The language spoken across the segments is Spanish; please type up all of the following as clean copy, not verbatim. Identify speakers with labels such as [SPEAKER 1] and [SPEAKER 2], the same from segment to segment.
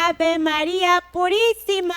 [SPEAKER 1] Ave María Purísima,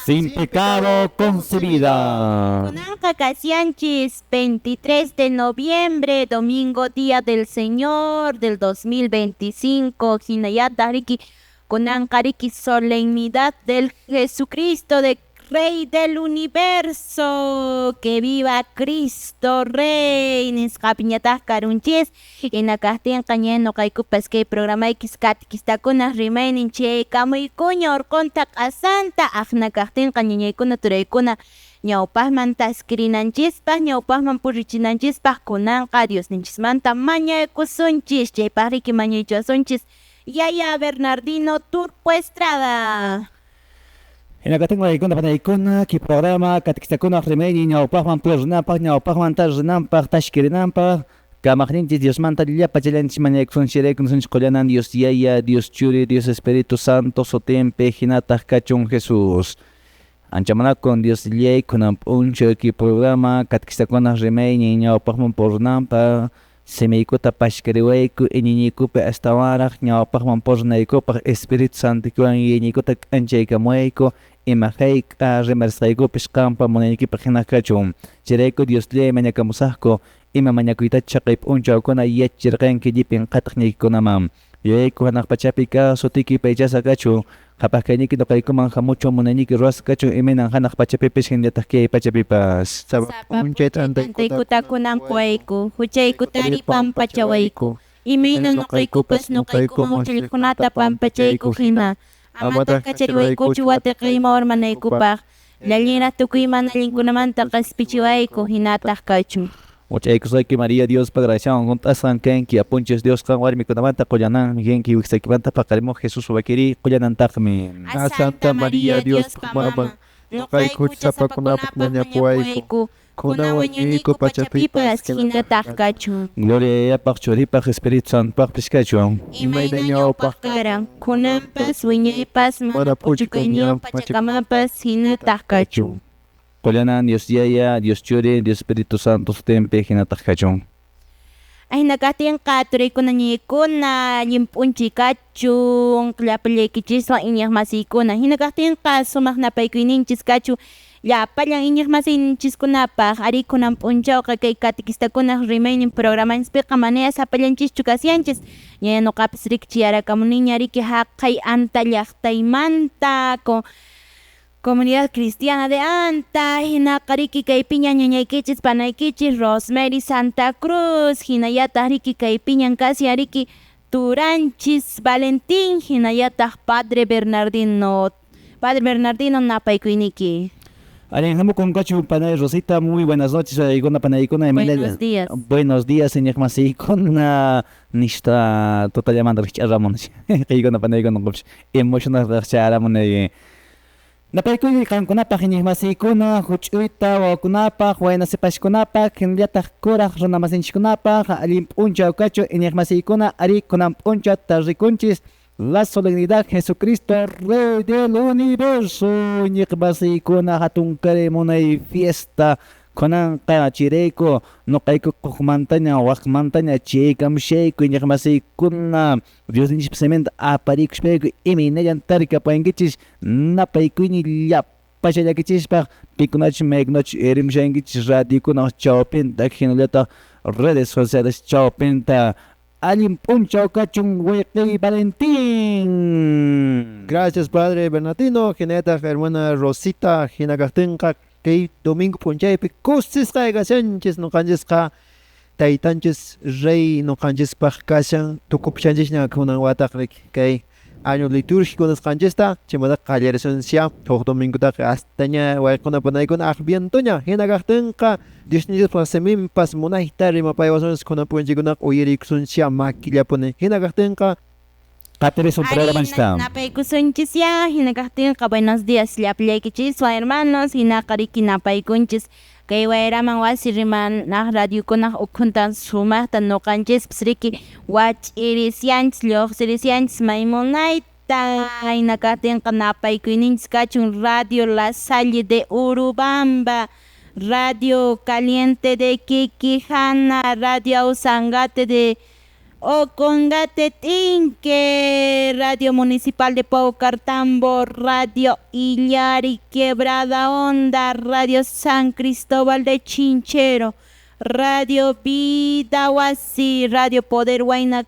[SPEAKER 2] sin pecado concebida.
[SPEAKER 1] Kunanqa Casianchis, 23 de noviembre, domingo, día del Señor del 2025. Hinayata Riki, Kunanqa Riki, solemnidad del Jesucristo de Rey del universo, que viva Cristo Rey. Nisqapiñataq karunchis hinakajtinqa ña noqaykupas kay programa katikistakuna rimaynin chaykamuykuña urqunta q'asanta aqnakajtinqa ñañaykuna turaykuna ñawpaqman taskirinanchispaq ñawpaqman purichinanchispaq kunanqa Diosninchismanta mañaykusunchis, chaypaq riki mañaychasunchis Yaya Bernardino Turpo Estrada.
[SPEAKER 2] En acá tengo icona para icona que programa catequistakuna remedi ñawpaqman purrinapaq ñawpaqman tarrinanpaq tashkirinanpaq kamaqninchis Diosmanta llapa chalanchis mañaykusunchirayku nosunchis qollanan Dios Yaya, Dios Churi, Dios Espíritu Santo sotempe hinataq kachun Jesús. Anchamana con Dios Yay kunan p'unchaw que programa catequistakuna remedi ñawpaqman purrinanpaq semeykuta pashkariwayku iñiñikupi hasta waraq ñawpaqman purrinaykupaq Espíritu Santokuwan iñikuta k'anchaykamuwayku imaqayqa rimarisqaykupis qampa munaykipaq hina kachun. Chayraykun Dioslay mañakamusaqku ima mañakuytachu chaqay p'unchawkuna yachirqanki llipin qataq ñaykikunaman. Yuyayku hanaq pachapi ka sutiki paychasa kachun qhapaq kayniki nuqaykuman hamuchun munayniki ruwasqa kachun imaynan hanaq pachapipis hinllataq kay pachapipas.
[SPEAKER 1] Taykuta kunampuyayku huchaykutari pampachawayku imayna nuqaykupas nuqaykuman uchaykunata pampachayku hina amata kachariwaykuchu watiqiyma warmanaykupaq llallinraq tukuy mana allinkunamanta qhaspichiwayku hinataq kachun.
[SPEAKER 2] Uchaykusayki María Dios graciawan juntasqan kanki apunchis Dios qan warmikunamanta qullanan genki wiqsaykimanta paqarimuq Jesús wakiri qullanantaqmi.
[SPEAKER 3] Santa María Dios mama nuqayku sapakunapaq mañapuwayku kunawañuyku pachapipas
[SPEAKER 1] hinataq kachun.
[SPEAKER 2] Gloria yapaq churipaq Espíritu Santopaqpish kachun.
[SPEAKER 1] Imayna ñawpaq karan kunanpas wiñaypas mana puchukayñaw pachakamapas hinataq kachun.
[SPEAKER 2] Qollanan Dios Yaya, Dios Churi, Dios Espíritu Santo sotempe hinataq kachun.
[SPEAKER 1] Hinakajtinqa turaykuna ñaykuna llimp'unchik kachun llapallaykichiswan iñaq masiykuna hinakajtinqa sumaq napaykuyninchis kachun llapallan iñaq masiyninchiskunapaq ari kunan p'unchawqa kay catequistakuna rimaynin programaspiqa manaya sapallanchischu kasianchis ña nuqapis riqchiyarakamuniña riki haqay anta llaqtaymanta Comunidad Cristiana de Anta, hinaqa riki kaypiña ñañaykichis panaykichis Rosemary Santa Cruz, hinayataq riki kaypiñan Casia riki Turanchis Valentín, hinayataq Padre Bernardino napaykuyniki.
[SPEAKER 2] Alejandro con Cacho Panay Rosita, muy buenas noches,
[SPEAKER 1] Buenos días.
[SPEAKER 2] Buenos días, señor Masi, con nista total llamando a Ramón, que Panay con emotional Ramón. Napaykuy kankunapaq hinasmasikuna huch'uyta wawakunapaq waynasipashkunapaq hinllataq kuraq runamasinchikkunapaq allin p'unchaw kachu hinasmasikuna ari kunan p'unchaw tarikunchis la solemnidad Jesucristo Rey del Universo ñiqmasikuna hatun kari munay fiesta kunanqa chirayku nuqayku qhukmantaña waqmantaña chaykamshayku ñiqmasikuna Diosninchikpisamanta aparikushpayku imaynallan tarikapankichis napaykuyni llapashallakichispa pikunachu maykunachu rimshankichis radiokuna chawpinta hinallataq redes sociales chawpinta allin p'unchaw kachun wayqiy Valentín.
[SPEAKER 3] Gracias Padre Bernardino, hinataq hermana Rosita hinakajtinqa kay domingo punchaypi kusisqa kashanchis nuqanchisqa taytanchis Rey nuqanchispaq kashan tukupshanchishña kunan wataq kay año litúrgico nisqanchista chaymantaqa qallarisunsya huk domingutaqa hastaña wayqunapanaykuna aqviantoña hinakajtinqa Diosninchikpaq seminpas munayta rimapaywasunchis kunapunchikunaqa uyarikusunsya makillapuni hinakajtinqa
[SPEAKER 2] Qapiris un programa está.
[SPEAKER 1] Napaykusunchis ya, hinakajtinqa buenos días llapallaykichiswan hermanos, hinaqa riki napaykunchis kay wayraman wasi rimanaq radiokunaq ukhuntan sumaqta nuqanchispis riki wach'irisyanchis lluqsirisyanchis maymunayta hinakajtinqa napaykuyninchis kachun Radio La Salle de Urubamba, Radio Caliente de Quiquijana, Radio Ausangate de O Congate Tinque, Radio Municipal de Paucartambo, Radio Illari Quebrada Honda, Radio San Cristóbal de Chinchero, Radio Vida Huasi, Radio Poder Huayna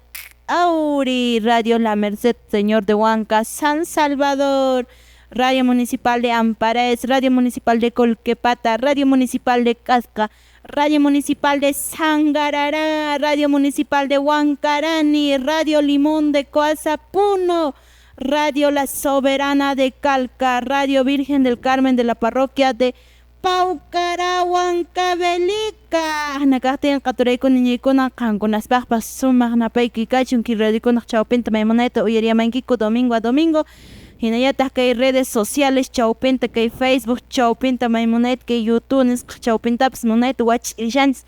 [SPEAKER 1] Auri, Radio La Merced Señor de Huanca, San Salvador, Radio Municipal de Ampares, Radio Municipal de Colquepata, Radio Municipal de Casca, Radio Municipal de Sangarará, Radio Municipal de Huancarani, Radio Limón de Coazapuno, Radio La Soberana de Calca, Radio Virgen del Carmen de la Parroquia de Paucará, Huancavelica. Nakahtian Caturaico Niñicona Canconas Papas Suma Napaiki Cachun Kiradico Nachapinta Maimoneta Uyariamanquico domingo a domingo. Hinayata kay redes sociales chaupinta kay Facebook chaupinta Maimonet kay YouTube chaupintaps monet watch ilshans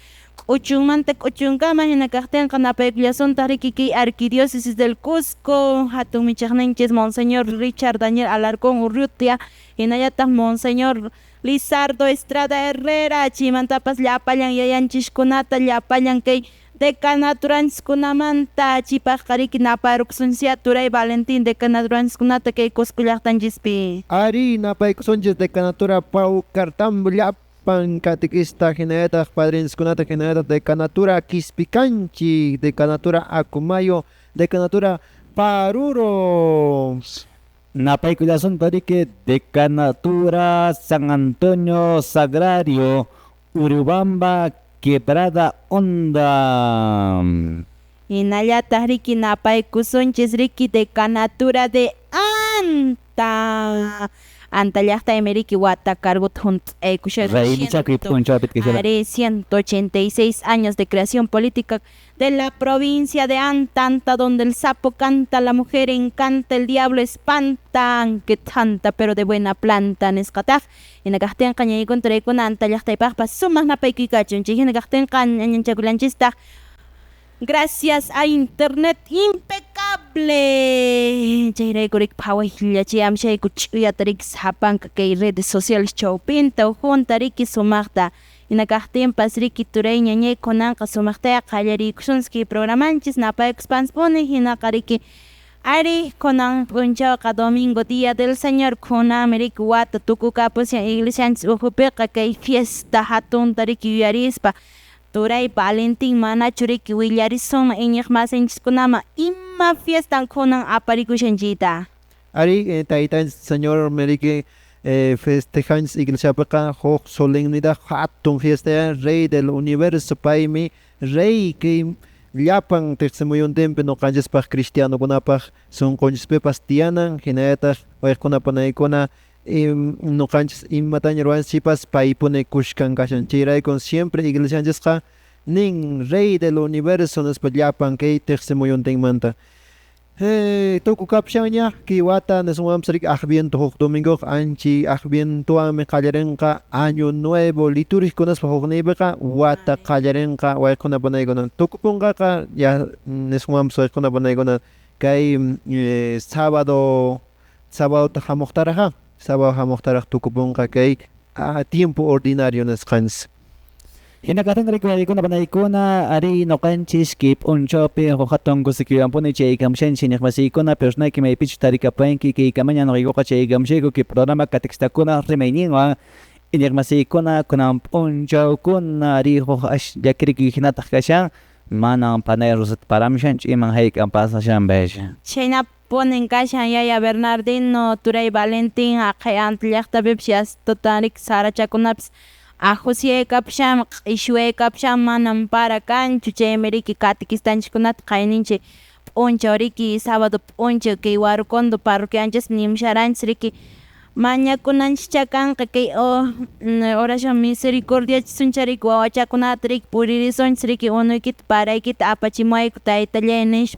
[SPEAKER 1] uchunmanta uchunkama hinakahten kanapaykullason tariki kay Arquidiócesis del Cusco hatun michaqninchis Monseñor Richard Daniel Alarcón Urrutia hinayata Monseñor Lizardo Estrada Herrera chimantapas llapallan yayanchishkunata llapallan kay Decanaturanchkunamanta chipaqariki naparuksunsia Turay Valentín Decanaturanchkunata kay Cuscullaqtanchispi.
[SPEAKER 3] Ari napaykusunchis Decanatura Paucartambo llapan catequista hinayataq padrinskunata hinayataq Decanatura Quispicanchi, Decanatura Acumayo, Decanatura Paruro.
[SPEAKER 2] Napaykullason parike Decanatura San Antonio Sagrario, Urubamba, Quebrada Honda.
[SPEAKER 1] Hinallataq riki napaykusunchis riki Decanatura de Anta. Anta llaqtaymi riki wata cargut
[SPEAKER 2] Rey Chacripunchapit que será.
[SPEAKER 1] 186 años de creación política de la provincia de Anta, donde el sapo canta, la mujer encanta, el diablo espanta, aunque tanta pero de buena planta nesqataj. Hinakahtian qañaykun turaykun Anta llaqtaypaqpas sumaq napaykuycachunchik hinakahtinqa ñañanchakullanchistaq gracias a internet impecable. Chayraykurik phawayllachi amshayku ch'uyatarik sapanka kay redes sociales chawpinta ujunta riki sumaqta hinakahtinpas riki turay ñañaykunanqa sumaqtaya qallariykusunski programanchis napaykuspanspuni hinaqa riki ari kunan punchawqa domingo día del Señor kunami riki wata tukukapusyan iglesianchis ujupiqa kay fiesta hatunta riki yuyarispa Turay Valentín manachu riki willarisuma iñiq masinchikkunama ima fiestan kunan aparikushanchita.
[SPEAKER 3] Ari taytan Señor Meriki festejanchis iglesiapiqa huk solemnidad hatun fiesta Rey del Universo paymi Rey kay llapan tiqsimuyuntinpi noqanchispaq cristianokunapaq sunqunchispipas tiyanan hinayataq wayqkunapanaykuna noqanchis imataña ruwanchikpas paypuni kushkan kashan chayraykun siempre iglesianchisqa nin Rey del Universo nispa llapan kay tiqsimuyuntinmanta tukukapshanña kay wata niswanpas rik ajviento huk domingo anchi ajvientowanmi qallarinqa año nuevo liturgikunaspaq huk niypiqa wata qallarinqa wayqkunapanaykuna tukupunqaqa ya niswanpas wayqkunapanaykuna kay sábado hamuqtaraqa sábado hamuqtaraq tukupunqa kay tiempo ordinario nisqanchis.
[SPEAKER 2] Hinakahtin rikunaykuna panaykuna ari noqanchis kip'unchawpi hatun kusikiwanpuni chaykamshanchik niqmasiykuna personayki maypichu tarikapanki kaykamaña noqaykuqa chaykamshayku kay programa katekistakuna rimayninwan niqmasiykuna kunan p'unchawkuna ari huk llakiriki hinataq kashan manan panay rosita paramshanchik iman haykan pasashanpish.
[SPEAKER 1] Chayna ponen kashan yaya Bernardino Turay Valentín aqhay Anta llaqtapipish yastutarik sarachakunapish ajusiaykapshan q'ishwaykapshan manan para kanchu chaymi riki catequistanchikkunata qayninchik p'unchaw riki sábado p'unchaw kay Warucondo parroquianchis nimsharanchis riki mañakunanchikcha kanqa kay oración misericordiachisuncha riki wawachakunata riki puririsunchis riki unuykita paraykita apachimuwayku taytallay nish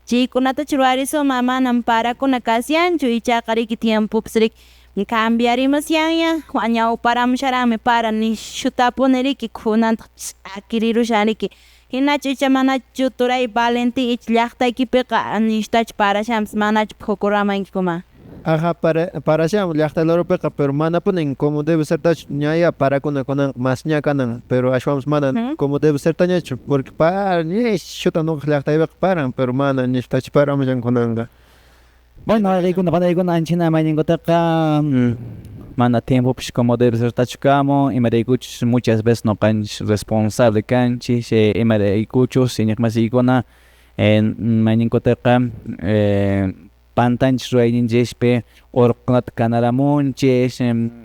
[SPEAKER 1] chaykunata ruwarisuma manan parakuna kasyanchu ichaqa riki tiempopas riki cambiarimusyanña ñawparamusharami para nishutapuni riki kunanta akirirusha riki hinachu icha manachu Turay Valentín ich llaqtaykipiqa nishtach parashamus manachu hukuramankinkuma.
[SPEAKER 3] Ajá, para allá, llaqta Loropeka, pero mana ponen como debe ser tach ñaya para con más ñacanan, pero ashwams manan como debe ser tañacho, porque para ni chuta no llaqta ibek paran, pero mana ni tach para mayan conanga.
[SPEAKER 2] Bueno, reikuna panaykuna anchina mayninkotaqa mana tiempo como debe ser tachukamo imaraykuchus muchas veces no kanchis responsable kanchis imaraykuchus iñiqmasiykuna mayninkotaqa pantanchis ruwayninchikpi urqunata kanaramunchis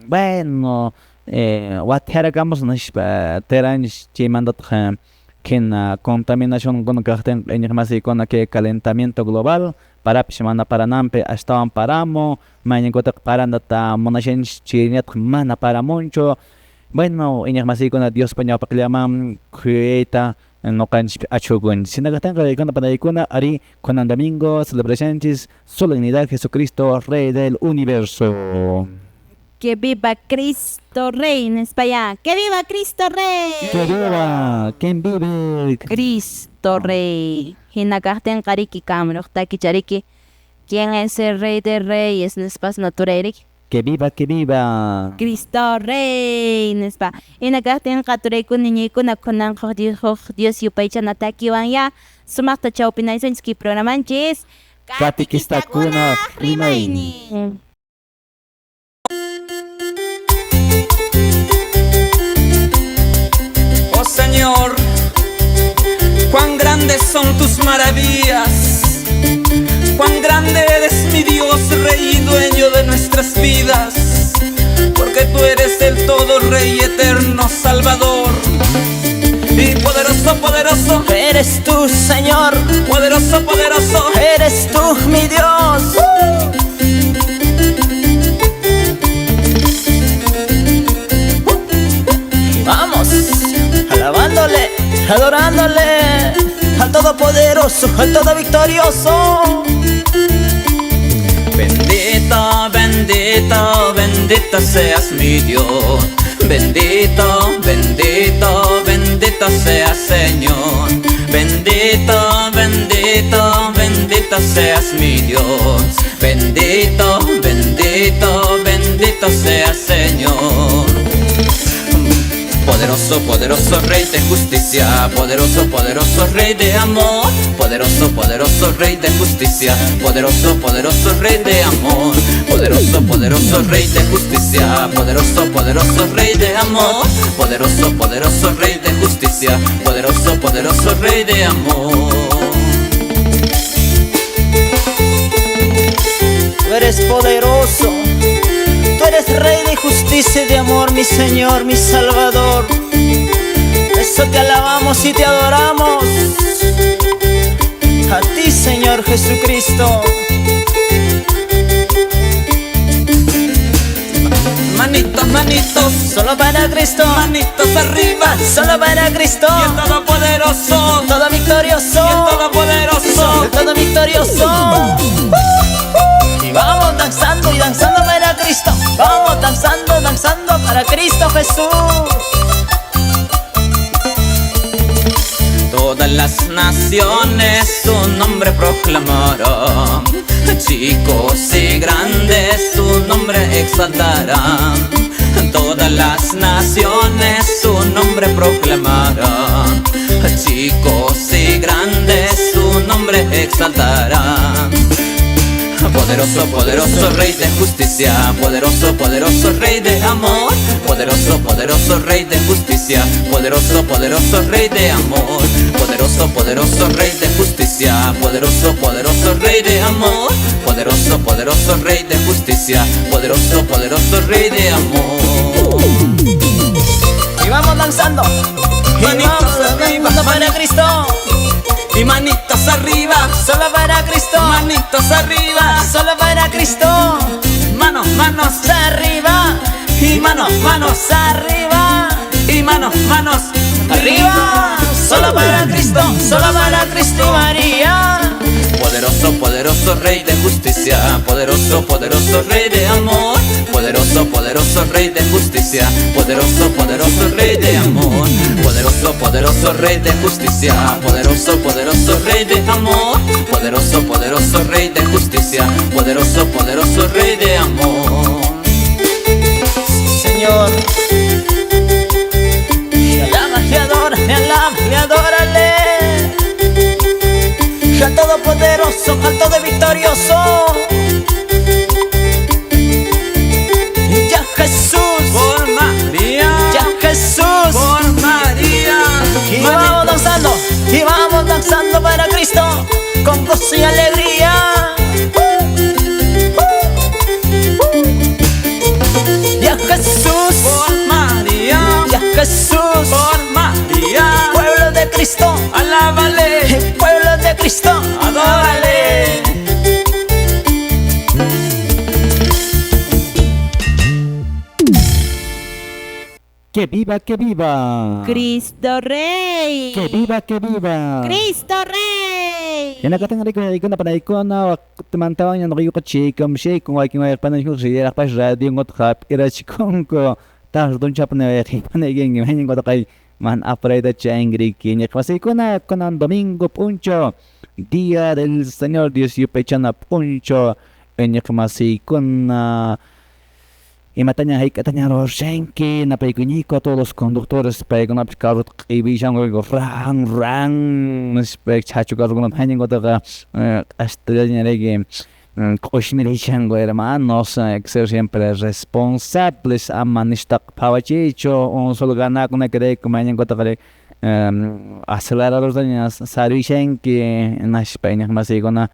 [SPEAKER 2] bueno watiyarakamus nishpa teranchis chaymantataq kina contaminación kaqtin iñiqmasiykuna que calentamiento global parapish mana parananpi ashtawan paramo mayninkutak paranata munashanchik chiriñataq mana paramunchu bueno iñiqmasiykuna Diospa ñawpaqllaman khuyayta noqanchik achukunchik hinakajtanqa raykuna panaykuna ari kunan domingo celebrashanchis solemnidad Jesucristo Rey del Universo.
[SPEAKER 1] Que viva Cristo Rey en España. ¡Que viva Cristo Rey!
[SPEAKER 2] ¡Que viva! ¿Quién vive?
[SPEAKER 1] Cristo Rey. Hinakajten kariki kamrok takichariki. ¿Quién es el Rey de Reyes? Nespas natureriki.
[SPEAKER 2] ¡Que viva, que viva!
[SPEAKER 1] Cristo Rey Nespa. Hinakajten katureku niñikuna kunan Dios yupaychan atakiwan ya. Sumakta chawpinaysanchiki programanchis.
[SPEAKER 2] Katikistakuna rimayni.
[SPEAKER 4] Oh Señor, cuán grandes son tus maravillas, cuán grande eres mi Dios, Rey y dueño de nuestras vidas, porque tú eres el todo Rey eterno Salvador. Y poderoso, poderoso,
[SPEAKER 5] eres tú, Señor,
[SPEAKER 4] poderoso, poderoso,
[SPEAKER 5] eres tú, mi Dios. Vamos, alabándole, adorándole al Todopoderoso, al Todo Victorioso.
[SPEAKER 4] Bendito, bendito, bendito seas mi Dios. Bendito, bendito, bendito seas Señor. Bendito, bendito, bendito seas mi Dios. Bendito, bendito, bendito seas Señor. Poderoso, poderoso Rey de justicia, poderoso, poderoso Rey de amor, poderoso, poderoso Rey de justicia, poderoso, poderoso Rey de amor, poderoso, poderoso Rey de justicia, poderoso, poderoso Rey de amor, poderoso, poderoso Rey de justicia, poderoso, poderoso Rey de amor.
[SPEAKER 5] Tú eres poderoso, tú eres Rey de justicia y de amor, mi Señor, mi Salvador. Eso te alabamos y te adoramos. A ti, Señor Jesucristo.
[SPEAKER 4] Manitos, manitos,
[SPEAKER 5] Solo para Cristo,
[SPEAKER 4] manitos arriba,
[SPEAKER 5] solo para Cristo.
[SPEAKER 4] y el todopoderoso,
[SPEAKER 5] Todo victorioso,
[SPEAKER 4] y el todopoderoso.
[SPEAKER 5] el todo victorioso. Y vamos danzando y danzando para Cristo. Vamos danzando, danzando para Cristo Jesús.
[SPEAKER 4] Todas las naciones su nombre proclamarán, chicos y grandes su nombre exaltarán. Todas las naciones su nombre proclamarán, chicos y grandes su nombre exaltarán. Poderoso, poderoso Rey de justicia, poderoso, poderoso Rey de amor, poderoso, poderoso Rey de justicia, poderoso, poderoso Rey de amor, poderoso, poderoso Rey de justicia, poderoso, poderoso Rey de amor, poderoso, poderoso Rey de justicia, poderoso, poderoso Rey de amor.
[SPEAKER 5] Y vamos danzando. Y vamos danzando para Cristo.
[SPEAKER 4] Y manitos arriba,
[SPEAKER 5] Solo para Cristo.
[SPEAKER 4] manitos arriba,
[SPEAKER 5] Solo para Cristo.
[SPEAKER 4] manos, manos,
[SPEAKER 5] Arriba.
[SPEAKER 4] y manos, manos,
[SPEAKER 5] Arriba.
[SPEAKER 4] y manos, manos,
[SPEAKER 5] Arriba. Solo para Cristo. Solo para Cristo y María.
[SPEAKER 4] Poderoso, poderoso Rey de justicia, poderoso, poderoso Rey de amor, Poderoso, poderoso Rey de justicia, poderoso, poderoso Rey de amor. Poderoso, poderoso Rey de justicia, poderoso, poderoso Rey de amor. Poderoso, poderoso Rey de justicia, poderoso, poderoso Rey de amor.
[SPEAKER 5] Señor, me alaba y adora, me alaba y adórale. Al todopoderoso, al todo victorioso. Ya Jesús,
[SPEAKER 4] Por María,
[SPEAKER 5] ya Jesús,
[SPEAKER 4] por María.
[SPEAKER 5] y vamos danzando para Cristo con gozo y alegría. Ya Jesús,
[SPEAKER 4] Por María,
[SPEAKER 5] ya Jesús,
[SPEAKER 4] por María.
[SPEAKER 5] pueblo de Cristo,
[SPEAKER 4] Alábale,
[SPEAKER 5] pueblo de Cristo,
[SPEAKER 4] adórale.
[SPEAKER 2] ¡Que viva, que viva!
[SPEAKER 1] Cristo Rey.
[SPEAKER 2] ¡Que viva, que viva!
[SPEAKER 1] Cristo Rey.
[SPEAKER 2] Yan nakatang riko na panay ko na teman-teman yang riyo kachikam shay kung ay kinay panay ko siya pas radio ngot khap irachikong ko tas don chap na panay ging ngayon ko kay man apreda changri kinya kasi ko na konan domingo puncho Día del Señor Dios yu pechana puncho enya kamasi kun na Imatanya hay katanya roshenki na paikuniko todos los conductores paigun apkarut ibisang go rang spek chachu gargun hanin go daga astreña rege koshmirishan go hermanos que ser siempre responsables amanishtak pawachicho un solo gana con que como hanin go daga acelerar los daños sarishenki na España más igona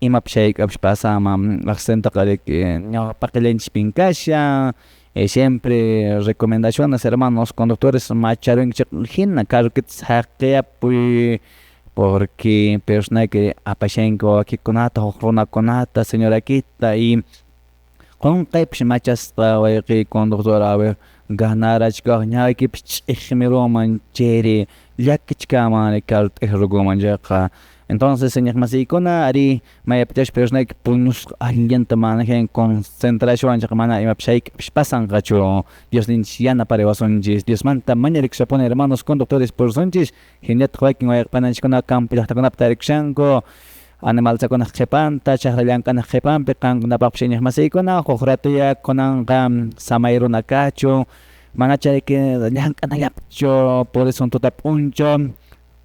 [SPEAKER 2] imap shake up pasama accento que no paquelen spinkasha siempre recomendaciones hermanos conductores macharon china claro que saquea pues porque persona que apashenko aquí conata o conata señora kita y con types machas que conductor a ver ganar achgahnya que ejmero mancheri yakchkama ne kalt ergomanjaka. Entonces, señor Masikona, ari may apetech persona que punus alienta manajen concentración en chamana y mapshaik pasan gacho. Dios linciana para vasonjis. Dios manta mañerik se pone hermanos conductores por sonjis. Geniat joaquín o panachkona campo ya con aptarixango. Animal sa con jepanta, chahralan kan jepan pekan na papshenyah Masikona, jojrato ya konan gam samairo nakacho. Manachay que dan kanayapcho por eso un totapuncho.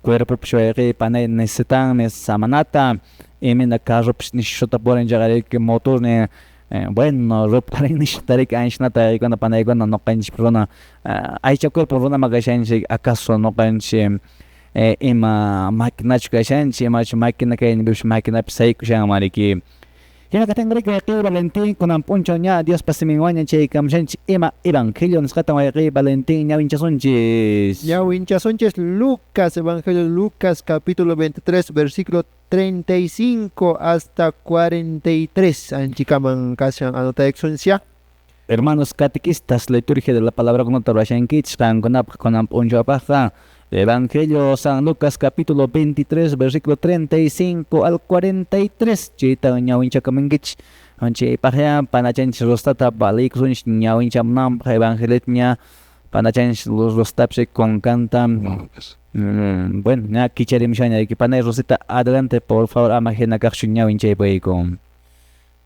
[SPEAKER 2] Cuerpo pshoere panay necesitan samanata y me na carro ni shota por en llegar que motor ne bueno reparen ni shtarik ainshnata y cuando panay cuando no canch prona ay chakor por una magashan acaso no canch ima máquina chukashan máquina que ni bish máquina psay kushan mariki. Kaya katengre kay Valentin con puncho niya Dios pasiminguan niya kam shen ima evangelio nos katang kay Valentin niya winchasonchis.
[SPEAKER 3] Ya winchasonches Lucas, Evangelio de Lucas, capítulo 23, versículo 35 hasta 43. Anchikaman kasyang anota exoncia.
[SPEAKER 2] Hermanos catequistas, liturgia de la palabra con otra en kits kan con puncho paja. Evangelio San Lucas capítulo 23 versículo 35 al 43 chita nyawin cha kamengich anche pahya panachan rostata balik sunch nyawin cha nam evangelitnya panachan rostap se con canta bueno na kichari mishanya que panay rosita adelante por favor amagena kakshu nyawin cha ibaykom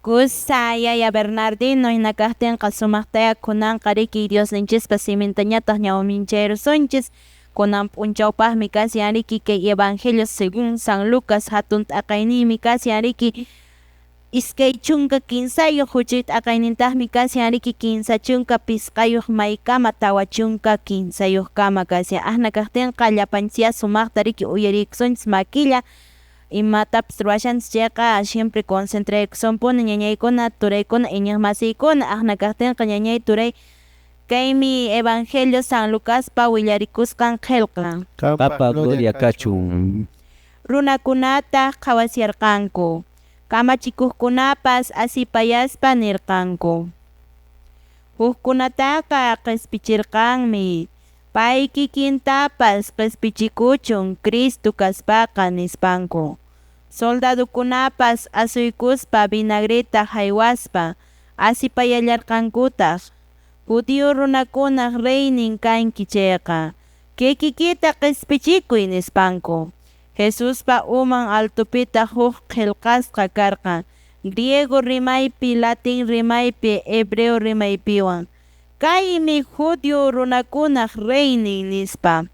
[SPEAKER 1] Kusaya ya Bernardino inakahten kasumahtaya kunan kariki Dios linchis pasimintanya tahnyawminchero sonchis Konam punchawpah mikasi ariki que evangelio según San Lucas hatunt akaini mikasi ariki iskay chunka kinsayo huchit akainintah mikasi ariki kinsa chunka piskayo maykama tawa chunka kinsayo kama kasi ahnakahten qallapanchia sumaqtariki uyarikson makilla imataps ruashan cheka siempre concentré son pone ñañaykuna turaykuna iñaqmasiykuna ahnakahten ñañay turay Kaimi Evangelio San Lucas pa willarikuskan qillqan.
[SPEAKER 2] Papa Gloria Cachu.
[SPEAKER 1] Runakunata qhawasirqanku. Kamachikuqkunapas asipayaspa nirqanku. Hukkunataqa q'ispichirqanmi. Pay kikintapas q'ispichikuchun Cristo kaspaqa nispanku. Soldadukunapas asuykuspa vinagreta haywaspa. asipayallarqankutaq judío runakunaq reynin kanki chayqa kikikita q'ispichikuy nispanku. Jesuspa uman altupita huk qillqasqa karqa griego rimaypi, latin rimaypi, hebreo rimaypiwan. Kaymi judío runakunaq reynin nispa.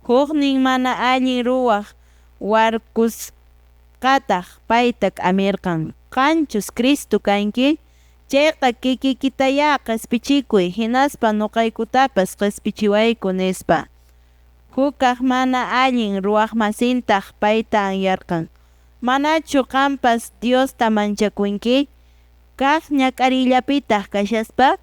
[SPEAKER 1] Huknin mana allin ruwaq warkusqataq payta k'amirqan. Qanchus Cristo kanki? Chayqa kikikitaya q'ispichikuy hinaspa nuqaykutapas q'ispichiwayku nispa. Hukaq mana allin ruwaq masintaq payta anyarqan. Manachu qampas Diosta manchakunki? Kaq ñak'arillapitaq kashaspa?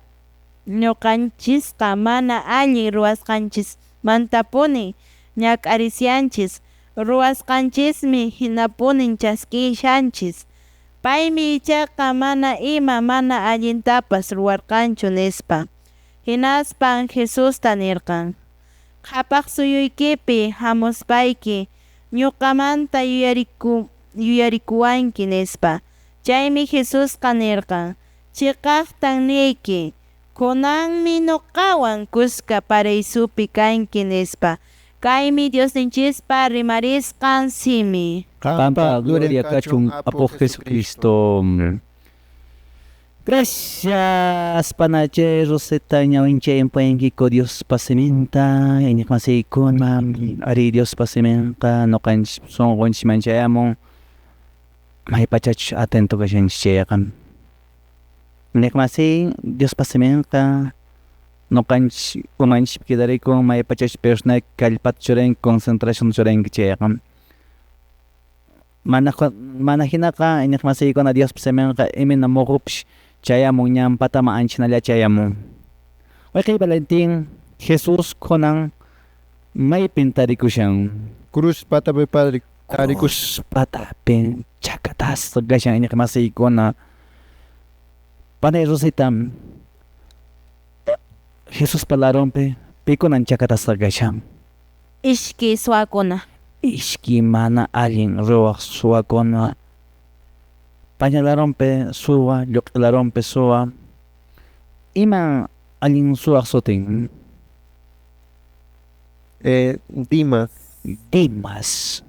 [SPEAKER 1] Ñuqanchisqa mana allin ruwasqanchis mantapuni ñak'arisyanchis, ruwasqanchismi hinapunin chaskishanchis. Paymi ichaqa mana allintapas ruwarqanchu nispa. Hinaspan Jesusta nirqan: qhapaq suyuykipi hamuspayki ñuqamanta yuyarikuwanki nispa. Chaymi Jesusqa nirqan: chiqaqtan niyki, kunanmi nuqawan kuska paraysupi kanki nispa. Kaymi Diosninchispa rimarisqan simi.
[SPEAKER 2] Qampa gloria kachun Apo Jesucristo. Gracias panache Rosetta ñawinchaypaynkiko Dios pasiminta iñiqmasiykuna ari Dios pasiminqa noqanchis sunqunchis manchayamun maypachach atento kashanchis chayqa. Iñiqmasiy Dios pasiminqa noqanchis umanchis quedarikun maypachach persona kallpata churanki concentración churanki chayqa. Mana hinaqa iñiqmasiykuna Dios pasiminqa imina muqupsh chayamun ñampatama anchinalla chayamun. Wayqiy Valentin Jesus kunan maypin tarikushan?
[SPEAKER 3] Cruz patapi padre
[SPEAKER 2] Cruz patapi chakatas gashan iñiqmasiykuna. Panay Rositam Jesus palarunpi pikunan chakatas gashan.
[SPEAKER 1] Ishki suwakuna.
[SPEAKER 2] Ishki mana allin ruwaq suwakuna pañalarunpi suwa, lluq'ilarunpi suwa. Ima allin suwaq sutin? Dimas.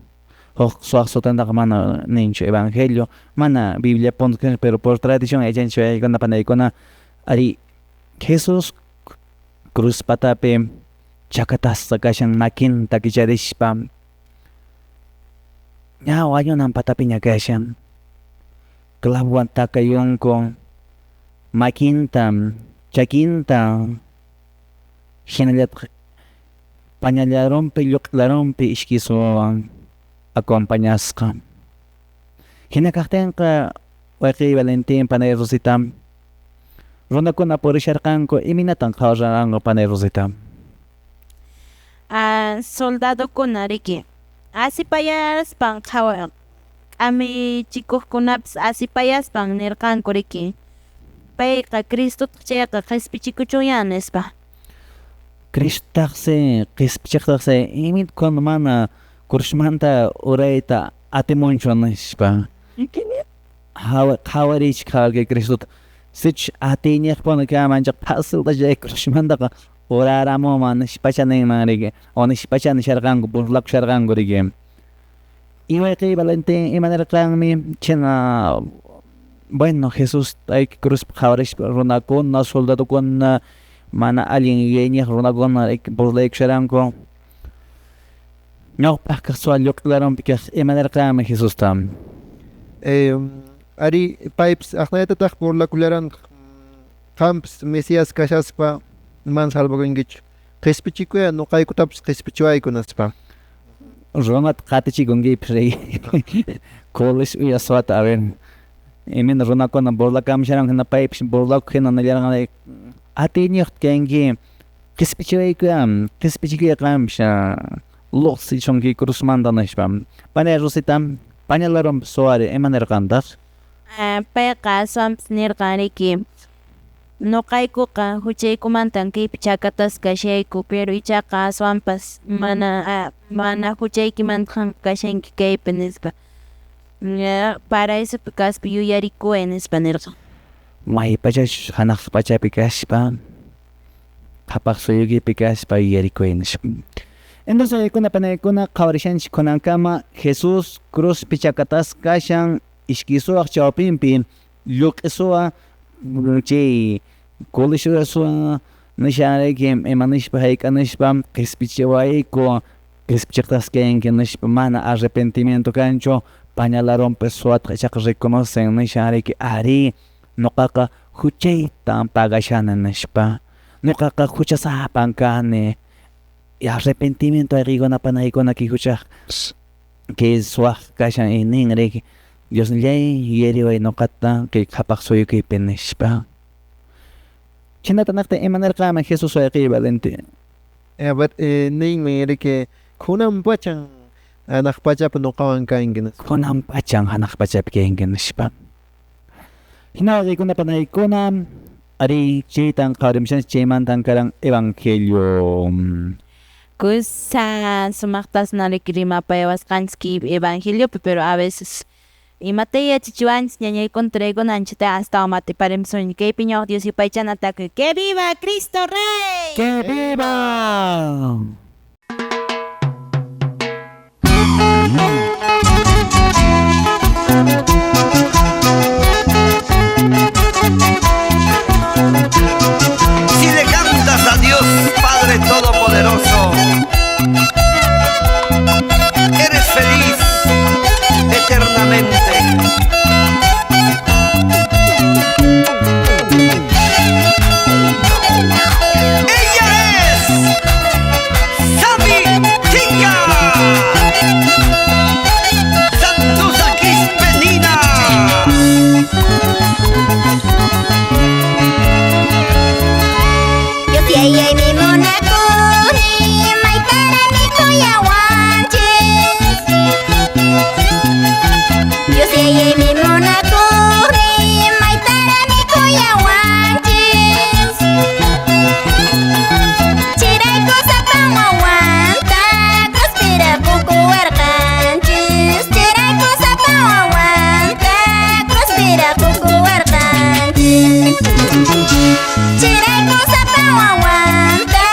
[SPEAKER 2] Huk suwaq sutintaqa mana ninchu evangelio, mana Biblia punta, pero por tradición aychanchik waykuna panaykuna ari Jesus cruz patapi chakatasta kashan makinta kicharishpa ña wayunan patapi ña kashan. Clavuan takayunku makinta, chakinta, hinallataq pañallarunpi, lluq'ilarunpi ishki suwawan acompañasqa. Hina kaqtinqa wayqiy Valentin Panay Rosita runakuna purisharqanku iminatan qhawaranqu Panay Rosita?
[SPEAKER 1] Soldadokuna riki asipayaspan qhawa ami chikuqkunapas asipayaspan nirqanku riki payqa Cristota chayqa q'ispichikuchuyan nispa.
[SPEAKER 2] Cristotaqsi q'ispichiqtaqsi imitkuna mana kurushmanta urayta atimunchu nispa. Qhawarich qhawarki Cristota sich atiyñiqpuni kamanchaq pasilta kurushmantaqa uraramuman nishpachaninman riki o nishpacha nisharqanku burlakusharqanku riki. Iwayqiy Valentin imanarqanmi china bueno Jesus ayki cruzpi qhawarishpa runakuna soldadokuna mana allin yuyayñiq runakuna burlaykusharanku ñawpaq kaq suwa lluq'ilarunpi kaq imanarqanmi Jesusta.
[SPEAKER 3] Ari paypis aqnaytataq burlakullaranqa qampas Mesías kashaspa man salvakunkichu q'ispichikuya nuqaykutapas q'ispichiwayku nispa.
[SPEAKER 2] Runata qatichikunkipi rey coles uyaswata a ver imina runakuna burlakamusharan hina paypish burlaku hina nillarqan atiyñiq kanki q'ispichikuyaqanpish luqsichunki cruzmanta nishpa. Panay Rosita pañalarunpi suwari imanarqantaq?
[SPEAKER 1] Payqa suwanpas nirqan riki nuqaykuqa huchaykumantan kaypi chakatas kashayku pero ichaqa suwanpas mana huchaykimanta kashanki kaypi nispa. Para eso kaspi yuyarikuy nispa nirqan.
[SPEAKER 2] maypachash hanaq pachapi kashpa qhapaq suyukipi kashpa yuyarikuynish. Entonces yaykuna panaykuna qhawarishanchik kunankama Jesús cruzpi chakatas kashan ishki suwaq chawpinpi lluq'isuwa chay kulishuwa suwa nishanrayki imanishpa hayk'anishpa qispichiwayku qispichiqtaskayanki nishpa mana arrepentimiento kanchu pañala rompe suwata ichaqa reconocen nishanrayki ari ñuqaqa huchayta pagashani nishpa ñuqaqa huchasapan kani y arrepentimiento ayqiykunapanaykunaqa huchaq que suwaq kashan ninrayki Diosllay yuyariway ñuqata kay qhapaq suyukuypi nishpa chinata naqta imanarqama Jesús wayqiy Valente.
[SPEAKER 3] A ver, ninmi riki kunan pachan hanaq pachapi ñuqawan kanki.
[SPEAKER 2] Kunan pachan hanaq pachapi kanki nishpa. Hinaqa kaykunapanaykuna ari chaytan qhawrimushanchik chaymantan karan evangelio
[SPEAKER 1] Kusa sumaqtas nariki rimapayawasqanchik evangeliopi, pero a veces imataya chichiwanchik ñañaykuna traykunanchikta hasta matiparimusunchik kaypi ñawaq Dios yupaychanataqa ¡Que viva Cristo Rey!
[SPEAKER 2] ¡Que viva!
[SPEAKER 6] Si le cantas a Dios Padre Todopoderoso, eres feliz eternamente. Ella es Sami Tinga, Santusa Quispetina.
[SPEAKER 7] Yo si ay mi monacuri, maitara mi coyahuanches. Yo si ay mi monacuri, maitara mi coyahuanches. Chiray cosa pang aguanta, conspira poco arcanches. Chiray cosa pang aguanta, conspira poco arcanches. Chiray cosa pang aguanta,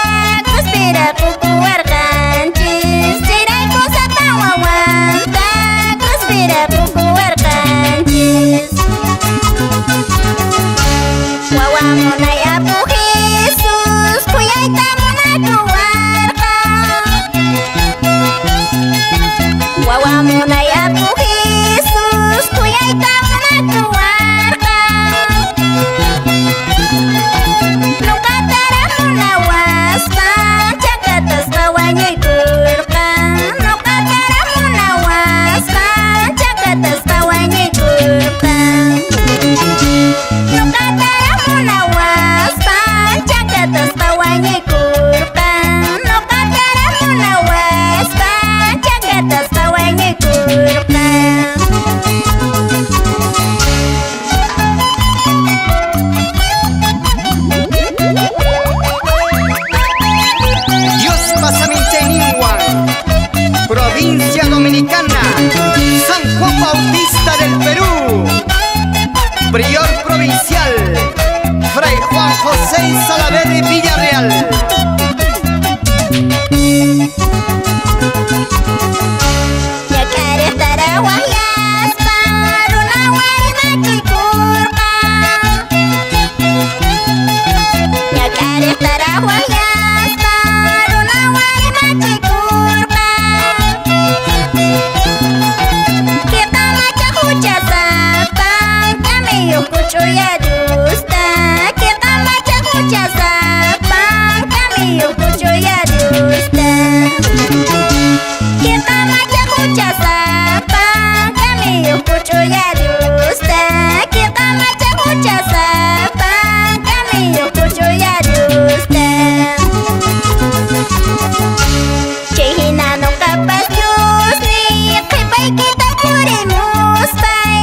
[SPEAKER 7] conspira poco arcanches. Chiray cosa pang aguanta, conspira poco arcanches. Wawamunay apo Jesus, kuyayta munakuwarqa. Wawamunay apo Jesus, kuyayta munakuwarqa. Nuqatara munawaspan, chakatas qawañaykurqan. Nuqatara munawaspan, chakatas qawañaykurqan. Nuqatara munawaspan, chakatas qawañaykurqan. Nuqatara munawaspan, chakatas qawañaykurqan.
[SPEAKER 6] Dios Pasaminteninguan, provincia dominicana, San Juan Bautista del Perú, prior provincial, Fray Juan José Salaverry Villarreal.
[SPEAKER 7] Yakaraqtara wahyaspan, runawari machiykurqan. Yakaraqtara wahyaspan, runawari machiykurqan. Kita macha huchasapan, kamiyo kuchuyadusta. Kita macha huchasapan, kamiyo kuchuyadusta. Kita macha huchasapan, kamiyo kuchuyadusta. Kita macha huchasapan, kamiyo kuchuyadusta. Chay hinanong kapas Diyos ni qhipay kita purimuspay.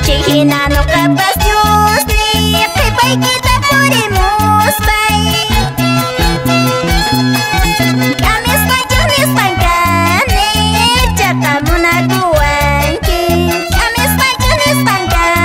[SPEAKER 7] Chay hinanong kapas Diyos ni qhipay kita purimuspay. Kamis pajunis pangkani, chaka munakuanki. Kamis pajunis pangkani.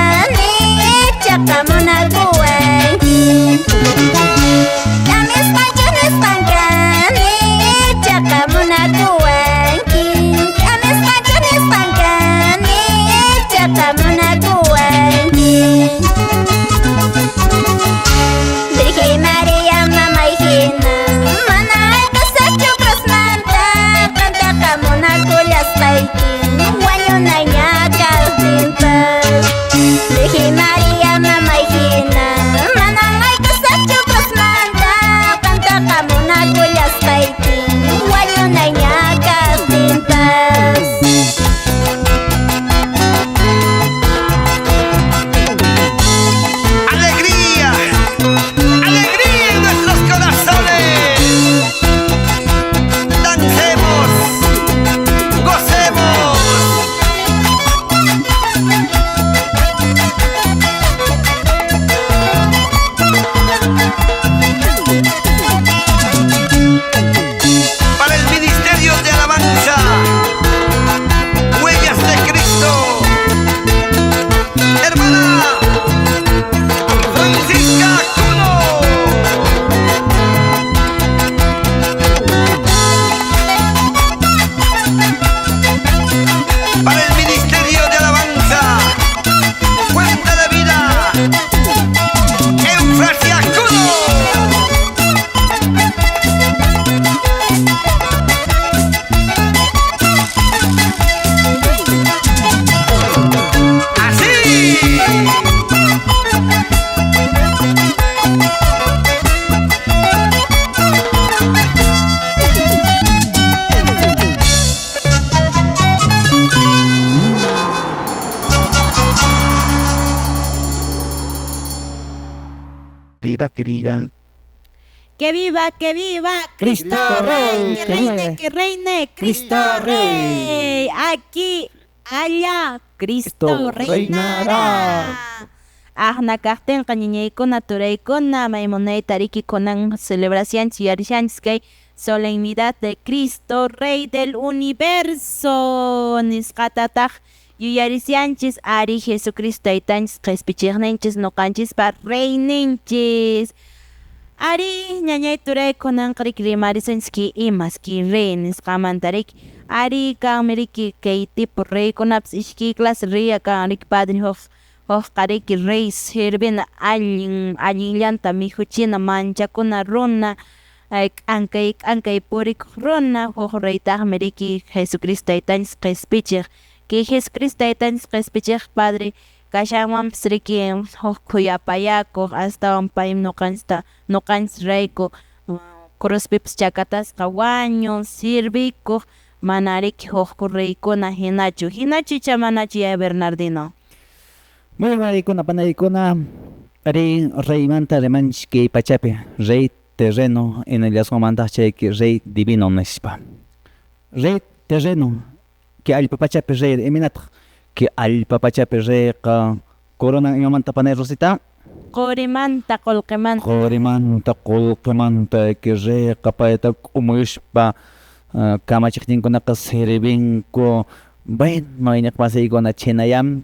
[SPEAKER 3] vida querida.
[SPEAKER 1] Que viva,
[SPEAKER 2] Cristo Rey,
[SPEAKER 1] que reine,
[SPEAKER 2] Cristo Rey.
[SPEAKER 1] Aquí, allá, Cristo
[SPEAKER 2] Cristo
[SPEAKER 1] reinará.
[SPEAKER 2] reinará.
[SPEAKER 1] Ahna kahten kaniñaykuna turaykuna maymunay tarikikunan celebración yarishanchis solemnidad de Cristo Rey del Universo nisqatataq yuyarisyanchis ari Jesucristo taytanchis qhispichiqninchis nuqanchis reyninchis. Ari ñañay turaykunanqa rimarishanchis imaski rey nisqamantarik ari kanmiriki kay tipo reykunapas ishki clase rey kanrik padre qariki rey sirvina allinllanta mihuchina manchakuna runa k'ankay purik runa huk reytaqmi riki Jesucristo taytanchis qhispichiq que Jesucristo taytanchis qhispichiq padre kashanmanpas riki huk khuyapayakuq astawan pay nuqanchis rayku cruzpipas chakatasqa wañun sirvikuq mana riki huk reykuna hinachu manachu ya Bernardino.
[SPEAKER 2] Muy maricuna panaykuna ari reymanta rimanchis kay pachapi rey terreno en el asomanta chayki rey divino nispa. Rey terreno que allpa pachapi rey eminataq que allpa pachapi reyqa corona imamanta panay rosita
[SPEAKER 1] Qorimanta qullqimanta
[SPEAKER 2] qorimanta qullqimanta que reyqa payta umuyushpa kamachiqninkunaqa sirvinku bueno mayñaq masiykuna chinayam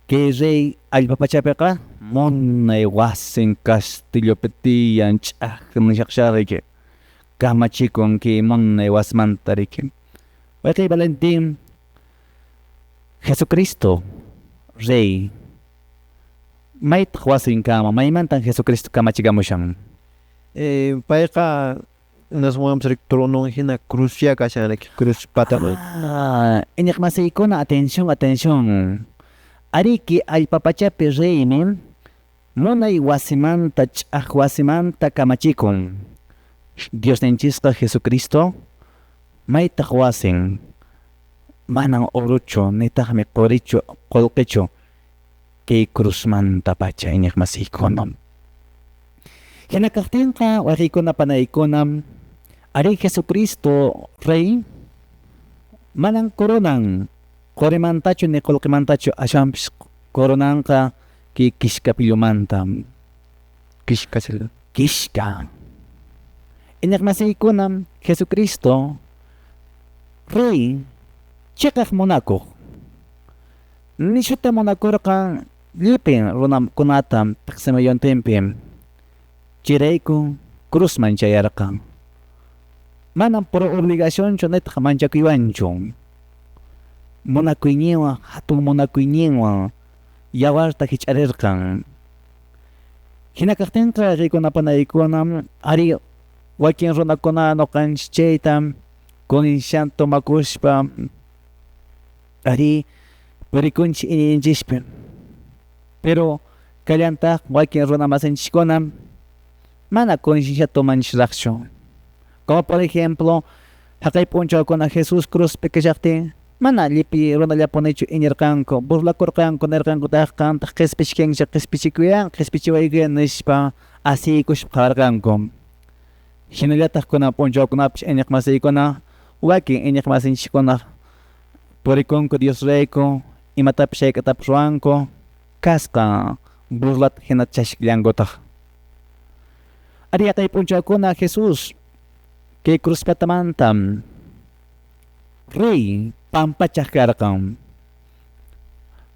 [SPEAKER 2] que rey allpa pachapiqa munay wasin castillopi tiyan ch'aqnishaqshariki kamachikun ki munay wasmanta riki wayqiy Valentin Jesucristo rey maytaq wasin kama maymantan Jesucristo kamachigamushan
[SPEAKER 3] Payqa nasmunmanpas tronun hina cruzya kashanrik cruz pataq.
[SPEAKER 2] Iñiq masiykuna atención ariki allpa pachapi reymi munay wasimanta ch'aq wasimanta kamachikun Diosninchisqa Jesucristo maytaq wasin manan oruchu nitaqmi qurichu qullqichu kay cruzmanta pacha iñiq masiykuna hina kaqtinqa wayqiykuna panaykuna ari Jesucristo rey manan coronan qorimantachu ni qullqimantachu ashanpish coronanqa ki kishkapillumanta kishka iñiq masiykuna Jesucristo rey chiqaq munakuq nishuta munakurqa llipin runakunata taqsimayuntinpi chirayku cruzman chayarqa manan por obligacionchu nitaq manchakuywanchu munakuyninwan hatun munakuyninwan yawarta hich'arirqan hina kaqtinqa rikunapanaykuna ari wakin runakuna nuqanchis chayta kunishan tomakushpa ari purikunchis iñinchispi pero kallantaq wakin runa masinchikkuna mana kunishan tomanchisraqchu como por ejemplo haqay p'unchawkuna Jesus cruzpi kashaptin mana llipi runallapunaychu iñirqanku burlakurqanku nirqanku qantaq qhispichiwaykuyan nishpa asiykushpa qarqanku hinallataq kunan p'unchawkunapish iñiq masiykuna wakin iñiq masinchikkuna purikunku Dios rayku imatapish hayk'atapish ruwanku kasqa burlata hina chashkllankutaq ari haqay p'unchawkuna Jesus kay cruzpatamanta rey pampachaq karqan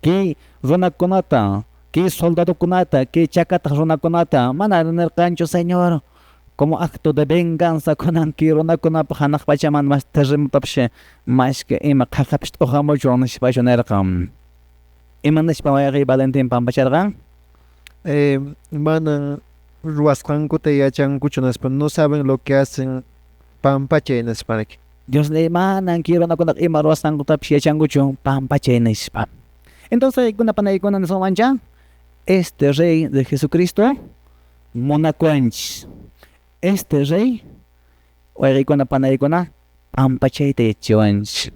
[SPEAKER 2] kay runakunata kay soldadokunata kay chakataq runakunata mana nirqanchu Señor como acto de venganza kunanki runakunapa hanaq pachaman mas terremotapish mashka ima qhaqapish t'uqamuchun nishpashu nirqan imanashpa wayqiy Valentin pampacharqan
[SPEAKER 3] Mana ruwasqankuta yachankuchu naspa no saben lo que hacen pampachay nasparik.
[SPEAKER 2] Dios le manan runakunaq ima ruwasqankutapish yachankuchu pampachay nishpa entonces kunapanaykuna nisqawancha este rey de Jesucristo munakuanchis este rey wayqiykuna panaykuna pampachayta yachawanchis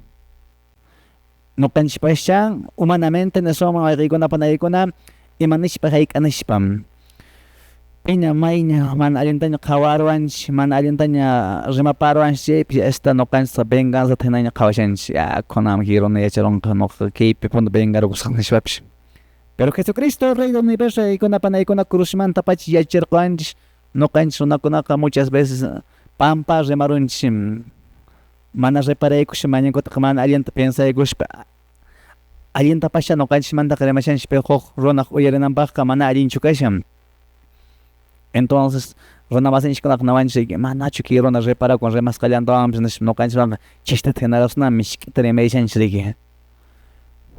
[SPEAKER 2] nuqanchikpascha humanamente nisqawan wayqiykuna panaykuna imanishpa hayk'anishpam Piña mayña mana allintaña qhawarwanchik mana allintaña rimaparwanchik chaypi esta ñuqanchik venganza hinaña qhawashanchik kunam hiruna yacharonqa ñuqa kaypi punta vengarusaq nishpapish. Pero Jesucristo Rey del Universo yaykunapanaykunaqa cruzmantapacha yacharqanchik ñuqanchik runakunaqa muchas veces pampa rimarunchik mana reparaykush mañankutaqa mana allinta pensaykushpa allintapasha ñuqanchikmantaqa rimashanchik pero huk runaq uyarinanpaqqa mana allinchu kashan. Entonces runa masinchikkunaqa nawanchik manachu kay runa reparakun rimasqallantawanpish nishpa ñuqanchikmanqa chashnata generacionalmi mishkita rimayashanchik riki.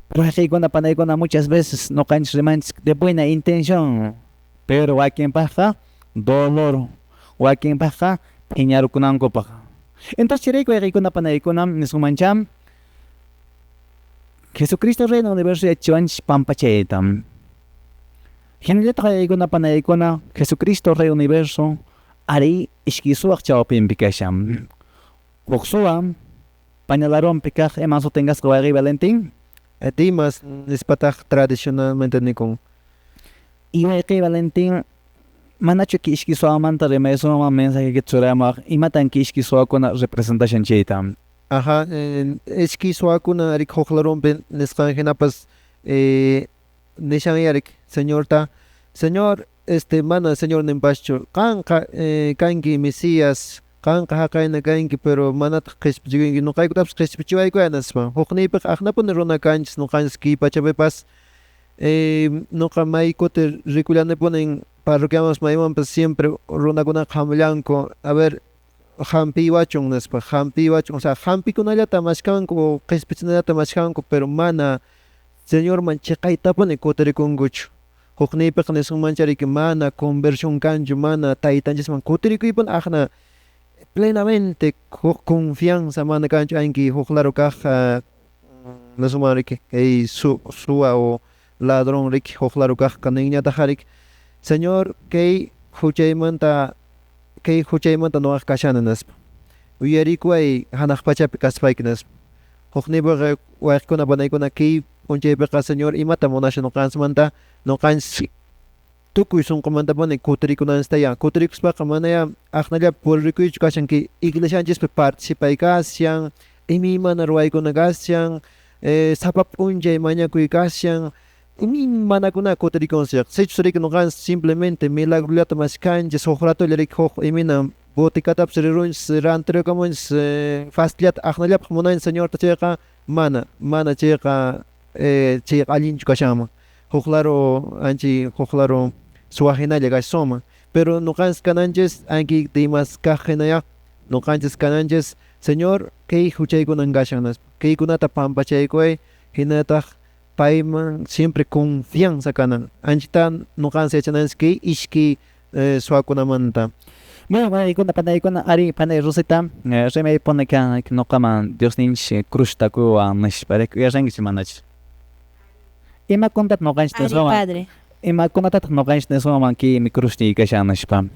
[SPEAKER 2] Pero kaykunapanaykunaqa muchas veces ñuqanchik rimanchik de buena intención pero wakinpaqqa dolor wakinpaqqa phiñarukunankupaq. Entonces chirayku kaykunapanaykunaqa nisqunmancha Jesucristo Rey del Universo yachachiwanchik pampachayta. Hinallataq kaykunapanaykunaqa Jesucristo Rey del Universo ari ishki suwaq chawpinpi kasha. Huk suwa pañalaronpi kaq ima sutinqasqa wayqiy Valentin.
[SPEAKER 3] Dimas nispataq tradicionalmente nikun.
[SPEAKER 2] Y wayqiy Valentin manachu ki ishki suwamanta rimaysuman mensaje churamaq imatanki ishki suwakuna representashanchayta.
[SPEAKER 3] Ajá, ishki suwakuna arik huklarunpi nisqanhinapas nishanyarik señorta señor mana señor nimpaschu kanqa kanki Mesías kanqa haqayna kanki pero manataq qhichpichikunki ñuqaykutapas qhichpichiwaykuyanaspa hukniypiqa aqnapuni runa kanchis ñuqanchis kay pachapipas ñuqa may kuti rikullanipunin parroquiamas maymanpas siempre runakunaqa hamuyanku a ver hampiwachun nispa hampiwachun o sea hampikunallata mashkanku o qhichpichinallata mashkanku pero mana señorman chiqaytapuni kutirikunkuchu hukniypiqa nisqunmanchariki mana conversión kanchu mana taytanchisman kutirikuypuni aqna plenamente huk confianza mana kanchu anki huklaro kaq nisqunmanriki kay suwa o ladrón riki huklaro kaqqa ninñataqa señor kay huchaymanta ñuqaqa kashani nispa uyarikuway hanaq pachapi kaspayki nispa hukniypiqa wayqikunapanaykunaqa kay punchaypiqa señor imata munasha ñuqanchikmanta ñuqanchik tukuy sunqumantapuni kutirikunanchishtaya kutirikushpaqa manaya aqnallapi puririkuychu kashanki iglesianchispi participay kashan imimana ruwaykuna kashan sapa p'unchay mañakuy kashan imanakuna kutirikunsaq sichusriki ñuqanchik simplemente milagrollata mashkanchis huk ratullariki huk imina boticatapish rirunchis rantirikamunchis fastillata aqnallapaq munanchik señorta chayqa mana chayqa chayqa allinchu kashanman huklaro anchi huklaro suwajinalla kashunman pero ñuqanchik kananchis anki dimas kaq hinaya ñuqanchis kananchis señor kay huchaykunan kashan nispa kaykunata pampachaykuway hinataq payman siempre confianza kanan anchita ñuqanchik yachananchik kay ishki suwakunamanta.
[SPEAKER 2] Bueno, panaykunaqa ari panay Rosita rimaypuni kan ñuqaman Diosninchik cruztakuwan nishpa uyarrankichik manachu. Imakunataq ñuqanchik nisqaman
[SPEAKER 1] Padre.
[SPEAKER 2] imakunatataq ñuqanchik nisqaman kaymi cruzti kashan nishpa.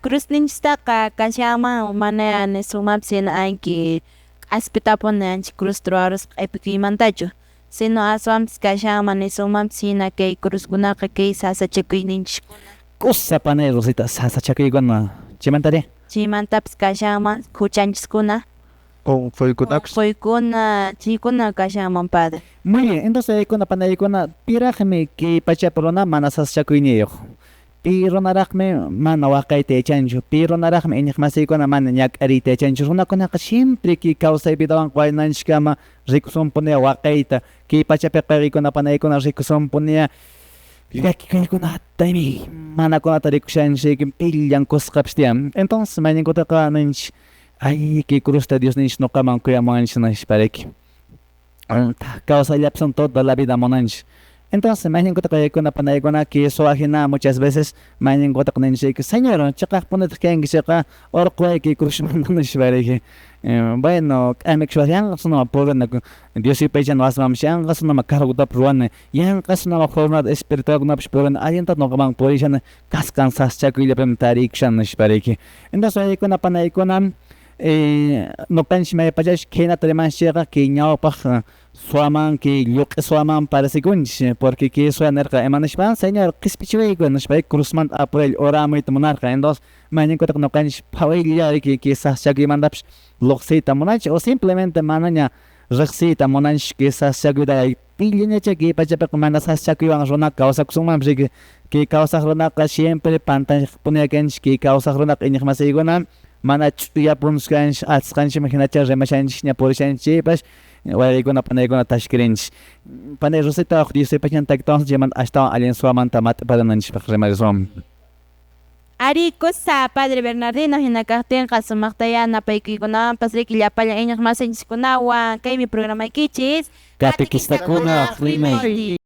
[SPEAKER 1] Cruzninchiktaqa kashaman mana nisqumapis anki aspitapuni anchik cruz truarusqa q'ipikuymantachu sino aswanpis kashaman nisqumapis hina kay cruzkunaqa kay sasachakuyninchikuna
[SPEAKER 2] Kusa panay Rosita sasachakuykuna chaymantari.
[SPEAKER 1] chaymantapis kashaman huchanchiskuna
[SPEAKER 3] Unquykunapish
[SPEAKER 1] unquykuna chaykuna kashaman Padre.
[SPEAKER 2] Muy bien, entonces panaykuna piraqmi kay pachapi runa mana sasachakuyniyuq. Pi runaraqmi mana waqayta yachanchu, pi runaraqmi iñiq masiykuna mana ñak'ariyta yachanchu. Runakunaqa siempre kay kawsay vidawan waynanchikama rikusunpuni waqayta, kay pachapiqa panaykuna rikusunpuni llakikuykunatami manakunata rikushanchik pillankusqapish tiyan. Entonces mayninkutaqa ninchik ay kay cruzta Dios ninchik ñuqaman kuyamunanchik nishpariki. Kawsallapisan toda la vida munanchik. Entonces mayninkutaqa panaykuna kay suwajina muchas veces mayninkutaqa ninchik señor chaqaqpunitaq kanki chayqa urqway kay cruzmanta nishpariki. Bueno, k'amik yanqasunama purina Dios yupaychan wasimanpish yanqasunama cargutapi ruwani yanqasunama jornada espiritualkunapish purina allinta ñuqaman purishani kasqan saschakuyllapimi tarikushan nishpariki. Entonces panaykuna ñuqanchik maypachash kaynata rimanchikqa kay ñawpaq suaman que yuqi suaman parece kunch porque que suanarqa emanashpan señor qispichwayku nishpay cruzman apurel oramuyta munarqa entonces mañankutaq nuqanchik phawayllari que saqchakuymantapis luqsiyta munanchik o simplemente manaña riqsiyta munanchik que saqchakuyta pillañacha que pachapiqa mana saqchakuywan runa kawsakusunmanpish que kawsaq runaqa siempre pantallapuniakanchik que kawsaq runaqa iñiq masiykunaman mana ch'uyapunuskanchik atisqanchik hinacha rimashanchik ña purishanchikpas wayraykuna panaykuna tashkirinchik panay Rosita Diosipach ñantaytawan llaman ashtawan allin suamanta mat'iparananchikpaq rimariswan.
[SPEAKER 1] Arikusa Padre Bernardino hinakaqtinqa sumaqtaya napaykuykunawanpas riki llapalla iñiq masinchikkunawan kaymi programaykichis
[SPEAKER 2] Catequistakuna rimay.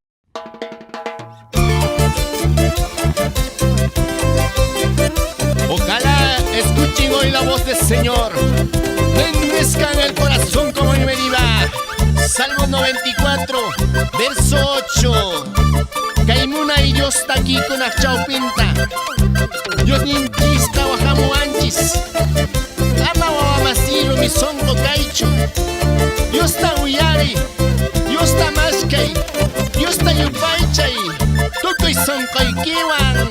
[SPEAKER 8] Ojalá escuchen hoy la voz del Señor. Bendezcan el corazón como en Mediva. Salmo 94, verso 8. Kaimuna y Dios está aquí con la chaupinta. Dios ninchis trabajamu anchis. Ama wamasilo mi songo kaicho. Dios está uyari. Dios está mashkay. Dios está yupaychay. Tukoy sonkoy kiwan.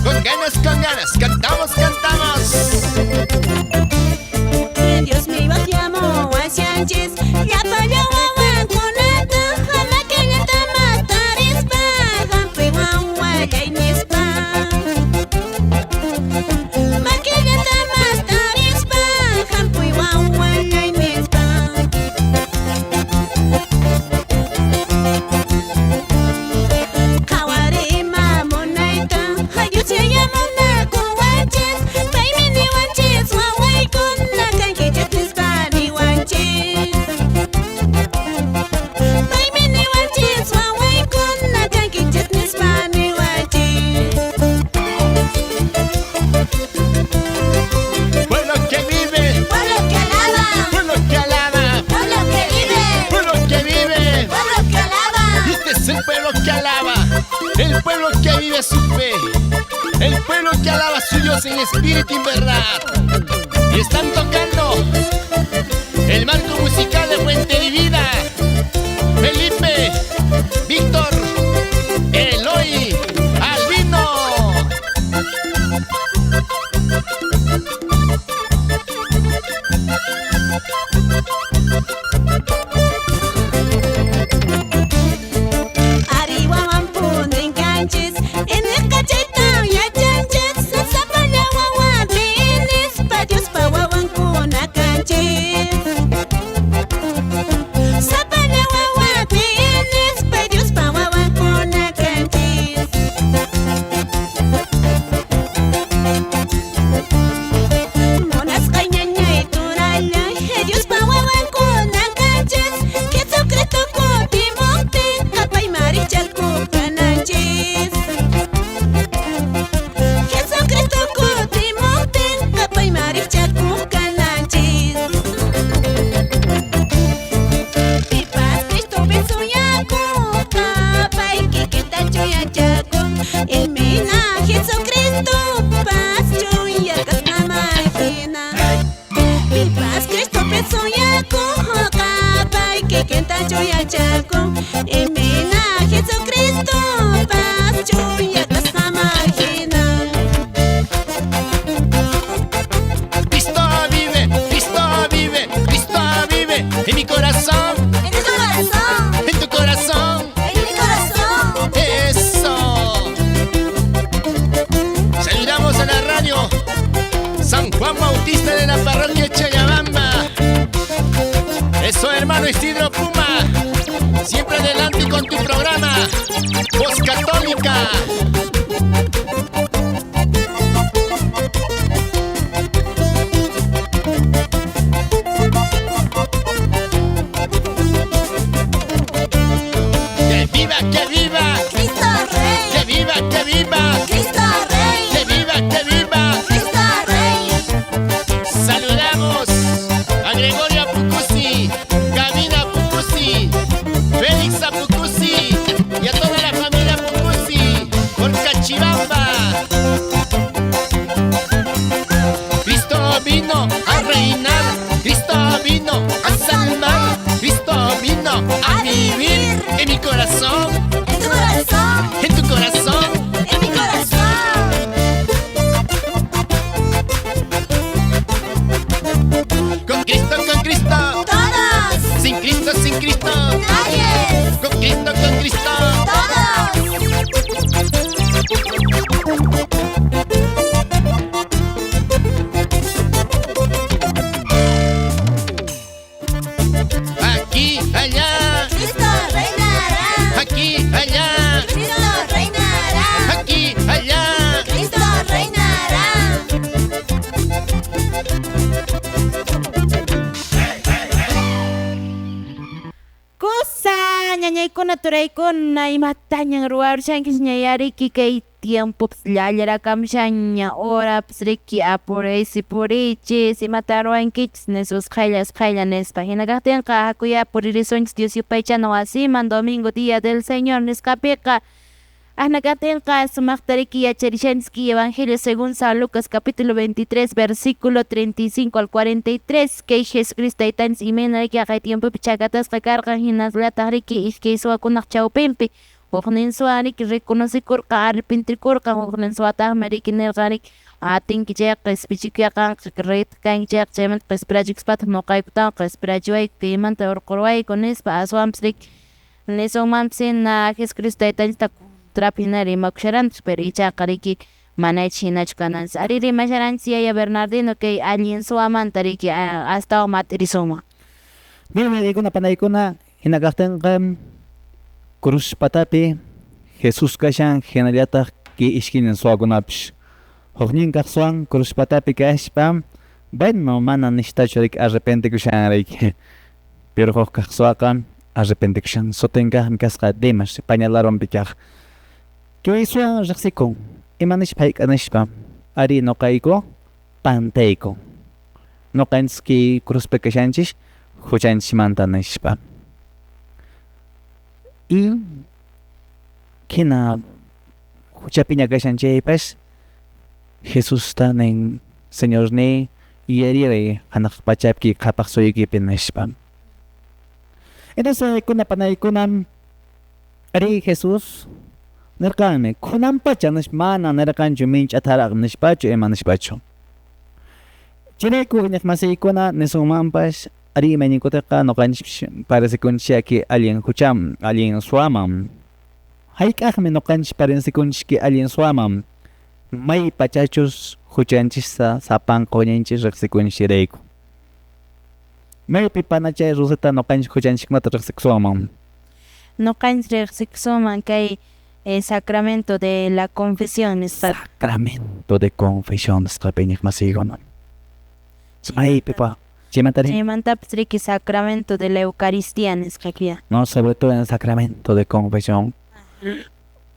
[SPEAKER 8] Con ganas, cantamos, cantamos.
[SPEAKER 7] Dios me llamo a Sánchez, ya para guaguan con ata, jama que ya te mataris pa, jampe guagua ya inespa. Ma que ya te mataris pa, jampe guagua ya inespa. Kawari mamonaita, hayo se llama na kuwaches, baby ni waches, wawai kun na kan que ya te spani waches. Baby ni waches, wawai kun na kan que ya te spani waches.
[SPEAKER 8] Pueblo que vive,
[SPEAKER 7] Pueblo que alaba,
[SPEAKER 8] pueblo que alaba,
[SPEAKER 7] pueblo que vive,
[SPEAKER 8] pueblo que vive.
[SPEAKER 7] pueblo que alaba.
[SPEAKER 8] Este es el pueblo que alaba, el pueblo que vive su fe, el pueblo que alaba a su Dios en espíritu y en verdad. Y están tocando el marco musical de Fuente de Vida. Felipe, Víctor, Eloy, Albino.
[SPEAKER 7] Arriba van ponen canches, en el cachetao ya chanches, zapalla guagua vienes, pa Dios pa guaguan con canches. Zapalla guagua vienes, pa Dios pa guaguan con canches. Monas cañaña y turalla, Dios pa guaguan con canches, que secreto cotimonte, capay marichal con cananches. Jesucristo cotimonte, capay marichal con cananches. Pipas Cristo besuyaco, capay que quetacho y achaco. El mina Jesucristo, paz chuyacas mamajina. Pipas Cristo besuyaco, capay que quetacho y achaco. El mina Jesucristo, paz chuyacas mamajina.
[SPEAKER 8] Cristo vive, Cristo vive, Cristo vive en mi corazón,
[SPEAKER 7] En tu corazón,
[SPEAKER 8] en tu corazón.
[SPEAKER 7] en mi corazón.
[SPEAKER 8] Eso. Saludamos a la radio San Juan Bautista de la parroquia Chayabamba. Eso, hermano Isidro Puma. Siempre adelante con tu programa Voz Católica. Que viva, que viva,
[SPEAKER 7] Cristo Rey,
[SPEAKER 8] que viva, que viva,
[SPEAKER 7] Cristo Rey,
[SPEAKER 8] que viva, que viva.
[SPEAKER 7] Cristo Rey.
[SPEAKER 8] Saludamos a Gregorio Apucusi, Camila Apucusi, Félix Apucusi y a toda la familia Apucusi por Cachibamba. Cristo vino a reinar corazón,
[SPEAKER 7] En tu corazón,
[SPEAKER 8] en tu corazón.
[SPEAKER 7] en mi corazón.
[SPEAKER 8] Con Cristo, con Cristo.
[SPEAKER 7] Todos,
[SPEAKER 8] Sin Cristo, sin Cristo.
[SPEAKER 7] nadie,
[SPEAKER 8] Con Cristo, con Cristo.
[SPEAKER 7] todos.
[SPEAKER 8] Aquí, allá.
[SPEAKER 7] Cristo reinará.
[SPEAKER 8] Aquí, allá.
[SPEAKER 7] Cristo reinará.
[SPEAKER 8] Aquí, allá.
[SPEAKER 7] Cristo reinará.
[SPEAKER 1] Kusa ñañaykuna turaykuna imatañan ruwarishankish ñayariki kay tiempopis llallarakamishaña horapas riki apuraysi purichis imata ruwankichis nesus qaylla nispa hinakaptinqa hakuya puririsunchis Dios yupaychana wasiman domingo día del Señor niskapika Ahnakatinqa sumaqtariki yacharishanchiki Evangelio según San Lucas capítulo 23 versículo 35 al 43 kay Jesucristo taytanchis imanariki kay tiempopi chakatasqa karqa hinaslataq riki ishkay suwakunaq chawpinpi huknin suwariki rikunasikurqa arrepintikurqa huknin suwataqmi riki nirqariki atinki chayqa q'ispichikuyaqa rayta chayqa chaymanta q'ispirachikuspataq ñuqaykutaqa q'ispirachiwayku imanta urqurwayku nispa aswanpis riki niswanmanpis hina Jesucristo taytanchista trapinari makusharanchik pero ichaqa riki manaychik hinachu kananchik ari rimasharanchik yaya Bernardino kay allin suwamanta riki astawan matirisunman.
[SPEAKER 2] Mira, panaykuna hinakaptinqa cruz patapi Jesús kashan hinallataq ki ishkinin suwakunapish huknin kaq suwan cruz patapi kashpa bueno mana nishtachu riki arrepentikushanriki pero huk kaq suwaqa arrepentikushan sutinqaqmi kasqa Dimash pañalaronpi kaq kay suwan riqsikun imanish hayk'anishpa ari ñuqayku pantayku ñuqanchik cruzpi kashanchik huchanchikmanta nishpa y kina huchapiña kashanchaypash Jesusta nin Señorni yariri hanaq pachapki qhapaq suyukipi nishpa entonces panaykunan ari Jesús nirqanmi kunanpacha nish mana nirqanchu minch'atharaq nishpachu ima nishpachu chirayku ñaq masiykuna nisunmanpash ari imayninkutaqa ñuqanchik parecikunchik allin hucham allin suwaman hayk'aqmi ñuqanchik parecikunchik allin suwaman may pachachus huchanchikta sapanquninchik riqsikunchirayku maypi panachay rusita ñuqanchik huchanchikmanta riqsikusuwaman
[SPEAKER 1] Ñuqanchik riqsikusuman kay sacramento de la confesión nispa
[SPEAKER 2] sacramento de confesión nisqapiñik masiykuna maypipa chimatari
[SPEAKER 1] chaymantapis riki sacramento de la Eucaristía nisqakuya
[SPEAKER 2] no sobre todo en el sacramento de confesión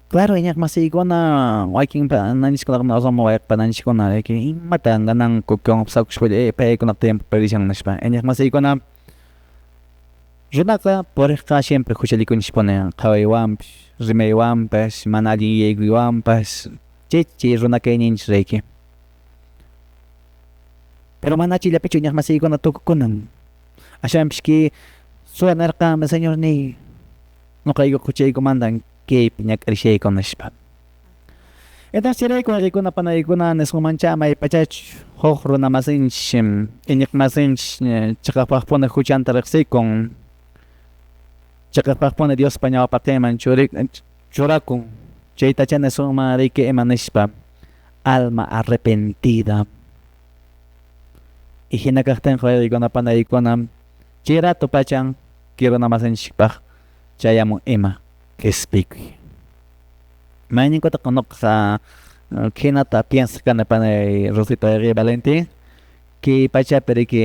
[SPEAKER 2] claro ñaq masiykuna waykinpa nanchikkunaq awsaqman wayaqpa nanchikkuna riki imata gananku kawsakushpalla paykunaq tiempo perdishan nishpa ñaq masiykuna runaqa puriqqa siempre huchalikunchikpuni qhawaywanpish rimaywanpash mana allin yaykuywanpash chay runa kayninchik riki pero mana chillapichu ñaq masiykuna tukukunan ashanpish ki suwanarqanmi Señorni ñuqayku huchaykumantan kaypi ñak'arishayku nishpa entonces chiraykuna riykuna panaykuna nisqunmancha may pachach huk runa masinchik iñiq masinchik chaqapaqpuni huchanta riqsikun chaqapaqpuni Diospa ñawpaqtinman churakun chaytacha nisqunman riki ima nishpa alma arrepentida y hinakaqtinqa riykuna panaykuna chay rato pachan ki runa masinchikpaq chayamun ima q'ispikuy mayninkutaqa ñuqa hinata piensakani panay Rosita Herrera Valentin ki pachapi riki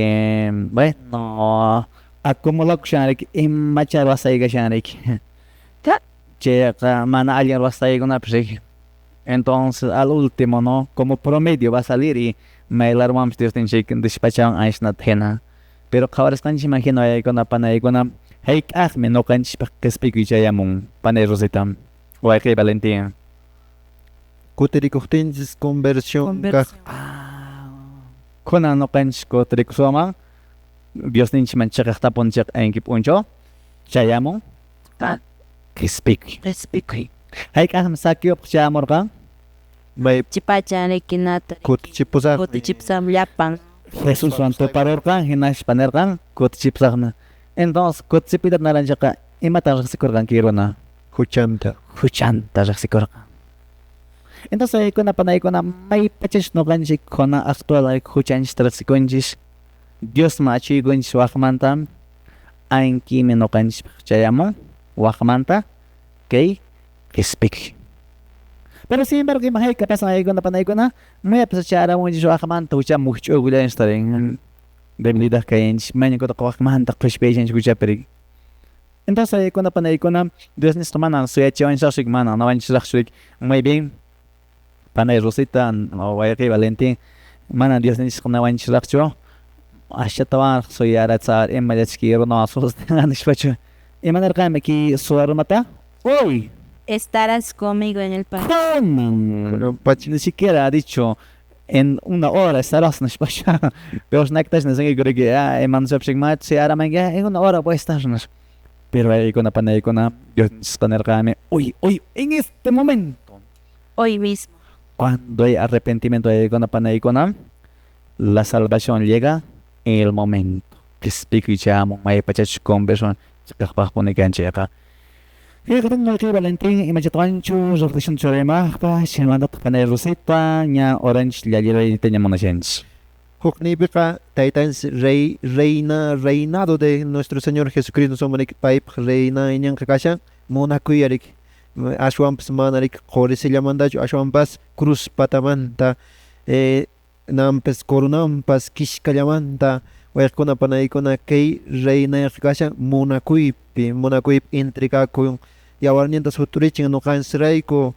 [SPEAKER 2] bueno acumulakushanriki imacha ruwasaygashanriki chayqa mana allin ruwasaykunapish riki entonces al último no como promedio va a salir y maylarwanpish Diosninchik despachwan ashnata hina pero qhawarisqanchikman hina yaykuna panaykuna hayk'aqmi ñuqanchikpaq q'ispikuy chayamun panay Rosita Herrera Valentin
[SPEAKER 3] kutirikuqtinchis conversión kaq
[SPEAKER 2] kunan ñuqanchik kutirikusuwaman Diosninchikman chiqaqtapunchik aynkip uncho chayamun qispiki.
[SPEAKER 1] Respect.
[SPEAKER 2] Hayk'aqmi saquioqa shamurqa
[SPEAKER 3] May
[SPEAKER 1] Chipacharikinata.
[SPEAKER 3] kutichipusaq
[SPEAKER 1] Kutichipsam llapan.
[SPEAKER 2] Jesuswan tuparurqan hinashpa nirqan kutichipsaqna. Entonces kutichipita naranchaqa imata riqsikurqanki runa?
[SPEAKER 3] huchanta.
[SPEAKER 2] Huchanta riqsikurqan. Entonces paykuna panaykuna maypachash nuqanchikkuna actual huchanchista riqsikunchis Diosman achiykunchis waqmanta ankimi nuqanchikpaq chayamun waqmanta kay qispiki. Pero sin embargo imahayka pasan aykuna panaykuna mayapis charamunchis waqmanta huchamun huch'ukullanchtarin debilidad kayanchis mayñukuta waqmanta qhichpaychanchik huchapiri. Entonces aykuna panaykuna Dios nisqa mana suyachiwanchikshik mana nawanchikshik muy bien panay Rosita o wayqi Valentín mana Dios nisqa nawanchikshchu ashtawan suyaratzar imallachki runa sustanganishpachu imanarqami ki suwarmata uy
[SPEAKER 1] Estarás conmigo en el país.
[SPEAKER 2] ¿cómo? Ni siquiera ha dicho en una hora estarás nishpachu pero naktash nasangi creo que eman sapshik mat si aramanga en una hora voy a estar pero aykuna panaykuna Dios nisqa nirqami uy en este momento
[SPEAKER 1] Hoy mismo.
[SPEAKER 2] cuando hay arrepentimiento aykuna panaykuna la salvación llega en el momento que explico y llamo maypachach conversión chiqaqpaqpuni kanchayqa Iqatanqalqi Valentín imachatawanchu reflexión churaymaqpa chaymantataq panay Rosita ña orange llalliray munashanchis.
[SPEAKER 3] Huknipiqa taytanchis reinado de nuestro Señor Jesucristo somarik paypaq reina ñanqa kashan munakuyarik ashwanpas manarik qorisillamantach ashwanpas cruz patamanta nampas corunampas kishkallamanta wayqkuna panaykuna kay reynayqa kashan munakuypi entregakuy yawarnintas futurichin nuqanchis rayku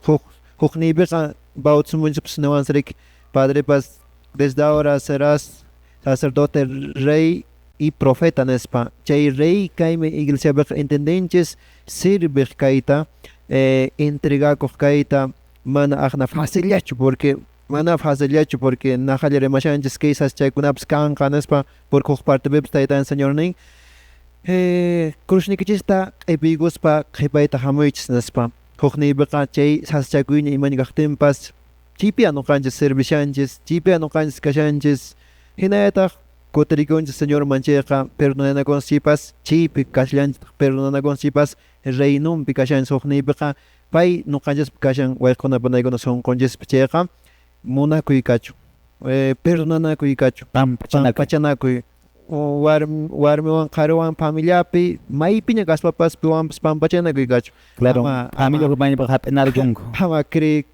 [SPEAKER 3] hukniypiqa bautizamunchikpas niwanchik padrepas desde ahora serás sacerdote rey y profeta nispa chay rey kaymi iglesiapiqa entendinchis sirviq kayta entregakuq kayta mana aqna facillachu porque najallar rimashanchis quizás chaykunapas kanqa nispa porque huk partepipas taytan señornin krusnikachista q'ipiykuspa qhipayta hamuychis nispa hukniypiqa chay sasachaykuyña imani kaqtinpas chaypiqa nuqanchis servishanchis chaypiqa nuqanchis kashanchis hinallataq kutirikunchis señorman chayqa perdonanakunchikpas chaypi kashllanchik perdonanakunchikpas reynunpi kashanchis hukniypiqa pay nuqanchis kashan wayqkuna panaykuna sunqunchis chayqa munakuykachu perdonanakuykachu pampachanakuy warmiwan qhariwan familiapi maypiña kaspapas piwanpas pampachanakuykachu
[SPEAKER 2] Claro, familia rupañipa hap'inarqunku.
[SPEAKER 3] ama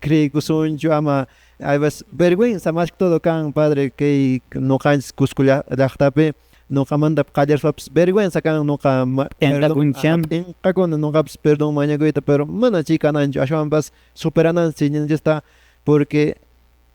[SPEAKER 3] creykusunchu ama ayvas vergüenza más que todo kan padre kay nuqanchis Cusco llaqtapi nuqamanta qallarispapas vergüenza kan nuqa
[SPEAKER 2] Inqakunchan
[SPEAKER 3] inqakuna nuqapas perdón mañakuyta pero mana chay kananchu ashwanpas superananchis ñanchista porque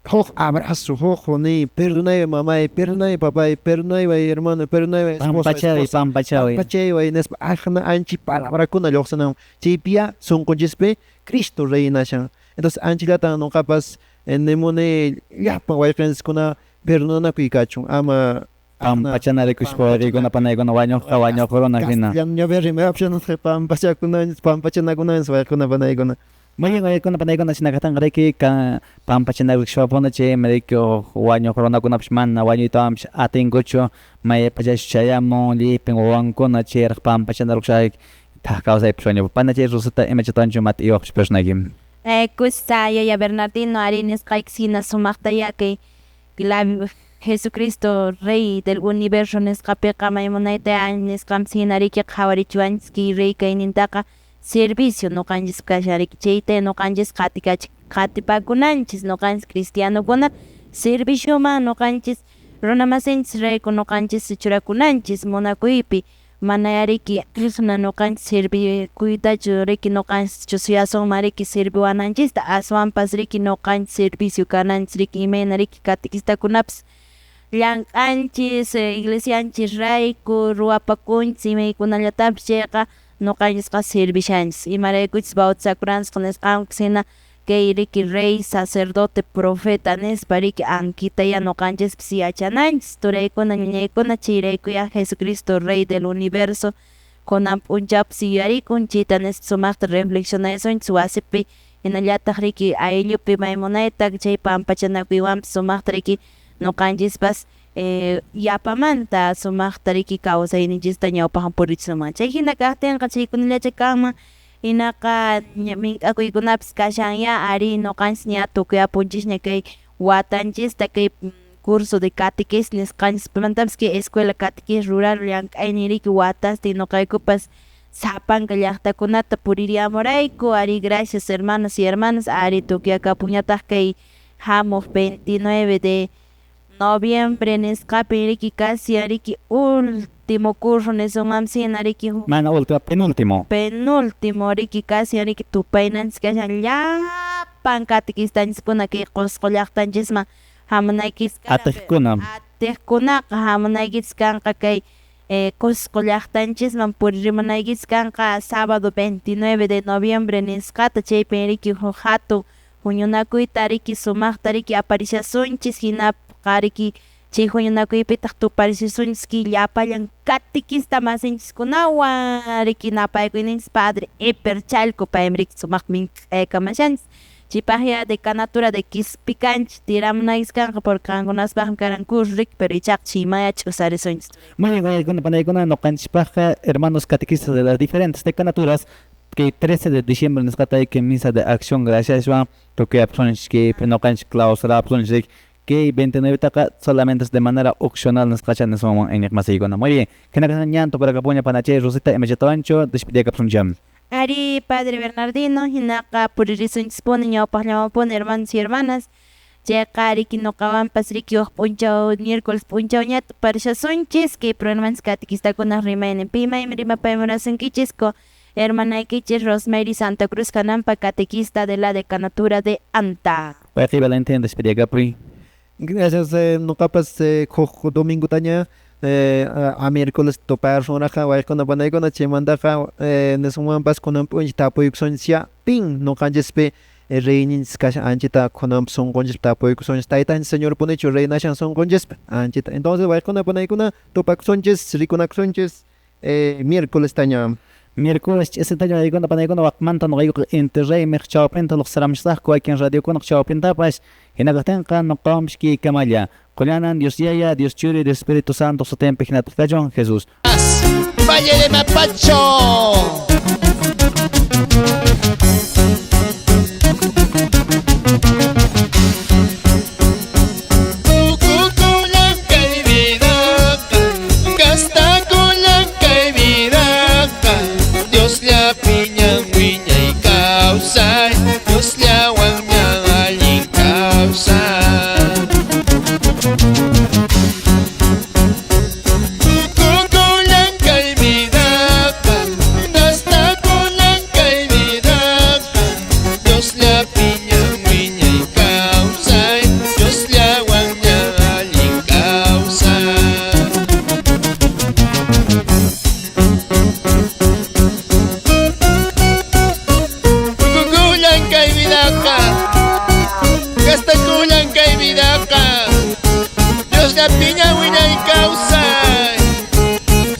[SPEAKER 3] huk abrazo huk ni perdonay mamay perdonay papay perdonay hermano perdonay pampachay nespa ajna anchi palabrakuna lluqsinan chaypiya sunqunchikpi Cristo reynashan entonces anchilata nuqapas nimuni llapan wayqinchikkuna perdonanakuykachun ama
[SPEAKER 2] pampachanarikushpa riykuna panaykuna wañuqruna hina
[SPEAKER 3] ñaverrimayapshanas pampachanakunanchis wayquna panaykuna
[SPEAKER 2] muy bien waykuna panaykuna chinakatanqariki pampachanarikushpapuna chaymarikyu wañuqrunakunapish mana wañuytawanpish atinkuchu maypachash chayamun llipin wawankuna chayraq pampachanarikushayki taq kawsaypish wañupa pana chay Rosita imachatanchu matiwaqpish personaykim
[SPEAKER 1] Kusta yaya Bernardino Arines Kaiksina Sumaqtaya que Jesucristo Rey del Universo Nescapeca Maimonayta Nescamsinariki Hawarichuanski Rey Kainintaka servicio no canjes kasharik chayte no canjes katipakunanchis no canjes cristiano kuna servicio ma no canjes ronamasenchis reyku no canjes churakunanchis monakuypi manayariki krisuna no canjes servi kuytachu riki no canjes chusuyason mariki serviwananchista aswanpas riki no canjes servicio kananchis riki imena riki katikista-kunapas llanqanchis iglesianchis rayku ruwapakunchis imaykunallatapish chayqa nuqanchikqa servishanchis imaraykuchis bautizakuranchik nisqanchik hina kay riki rey sacerdote profeta nispa riki ankitaya nuqanchispis yachananchis turaykuna ñañaykuna chayraykuya Jesucristo Rey del Universo kunan punchapis yuyarikun chitanes sumaqta reflexionasun wasipi hinallataq riki ayllupi maymunayta chay pampachanapiwanpis sumaqta riki ñuqanchikpas yapamanta sumaqta riki kawsayninchista ñawpaqman purichisunman chay hina kaqtinqa chaykunallacha kanman hinaqa mink'akuykunapis kashan ya ari ñuqanchik ña tukuyapunchik ña kay watanchista kay curso de catequesis nisqanchikmantapas kay escuela catequesis rural llank'aynin riki watasta ñuqaykupas sapanka llaqtakunata puririyamurayku ari gracias hermanos y hermanas ari tukuyakapuñataq kay hamuq 29 de noviembre nisqapi riki casi riki último curso nisqanmamsina riki
[SPEAKER 2] Mana último,
[SPEAKER 1] penúltimo riki casi riki tupaynanchis kashan llapan catequistanchiskuna kay Qusqu llaqtanchisman hamunaykiskara atiqkunaqa hamunaykis kanqa kay Qusqu llaqtanchisman puririmanaykis kanqa sábado 29 de noviembre nisqata chaypi riki huk hatun huñunakuyta riki sumaqta riki aparishasunchis hinaqa riki chay huñunakuypitaq tuparisisunchis llapallan catequista masinchikunawan riki napaykuyninchis padre Eper Chalco paymi riki sumaq mink'aykamashanchis chaypaqya decanatura de Quispi kanchik tiramunayis kanqa por kankunaspaqmi karan curso riki pero ichaqa chaymayachik usarisunchis.
[SPEAKER 2] Muy bien, waykuna panaykuna ñuqanchikpaqa hermanos catequistas de las diferentes decanaturas que 13 de diciembre nisqata que misa de acción graciaswan tukuyapusunchik ñuqanchik clausurapusunchik que 29 taqa solamente es de manera opcional nisqacha niswanwan iñiqmasiykuna. Muy bien, hinaka ñanto para kapuña panachay Rosita Emechatawancho despidiyakapusuncham.
[SPEAKER 1] Ari Padre Bernardino hinaqa puririsunchispuni ñawpaqllawanpuni hermanos y hermanas chayqa riki ñuqawanpas riki huk p'unchaw miércoles p'unchaw ñata parishasunchis kay programas catequistakunaq rimaynin pimaymi rimapaymunasunkichis hermanaykichis Rosemary Santa Cruz kananpa catequista de la decanatura de Anta.
[SPEAKER 2] Paqi Valentín despidiyakapuy.
[SPEAKER 3] Gracias, ñuqapas huk domingo taña a miércoles toparsunraqa waykuna panaykuna chaymantaqa niswanpas kunanpunchik tapuykusunchik pin ñuqanchikpi reyninchis kashan anchita kunanpi sunqunchik tapuykusunchik taytanchik señor punichu reynashan sunqunchikpi anchita entonces waykuna panaykuna topakusunchik rikunakusunchik miércoles taña.
[SPEAKER 2] Miércoles ch'isitaña waykuna panaykuna waqmanta ñuqaykuqa interraymi chawpinta lluqsiramishsaqku waykin radiokunaq chawpintapas hinakaptinqa ñuqawanpish kaykamalla Julianan, Dios Yaya, Dios Churi, Dios Espíritu Santo, Sotempe, Ginatpachon, Jesús.
[SPEAKER 8] Valle de Mapacho. Dios la piña, piña y causa, Dios la guaña y causa. Dios la piña, huina y causa.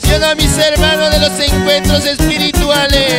[SPEAKER 8] Sion a mis hermanos de los encuentros espirituales.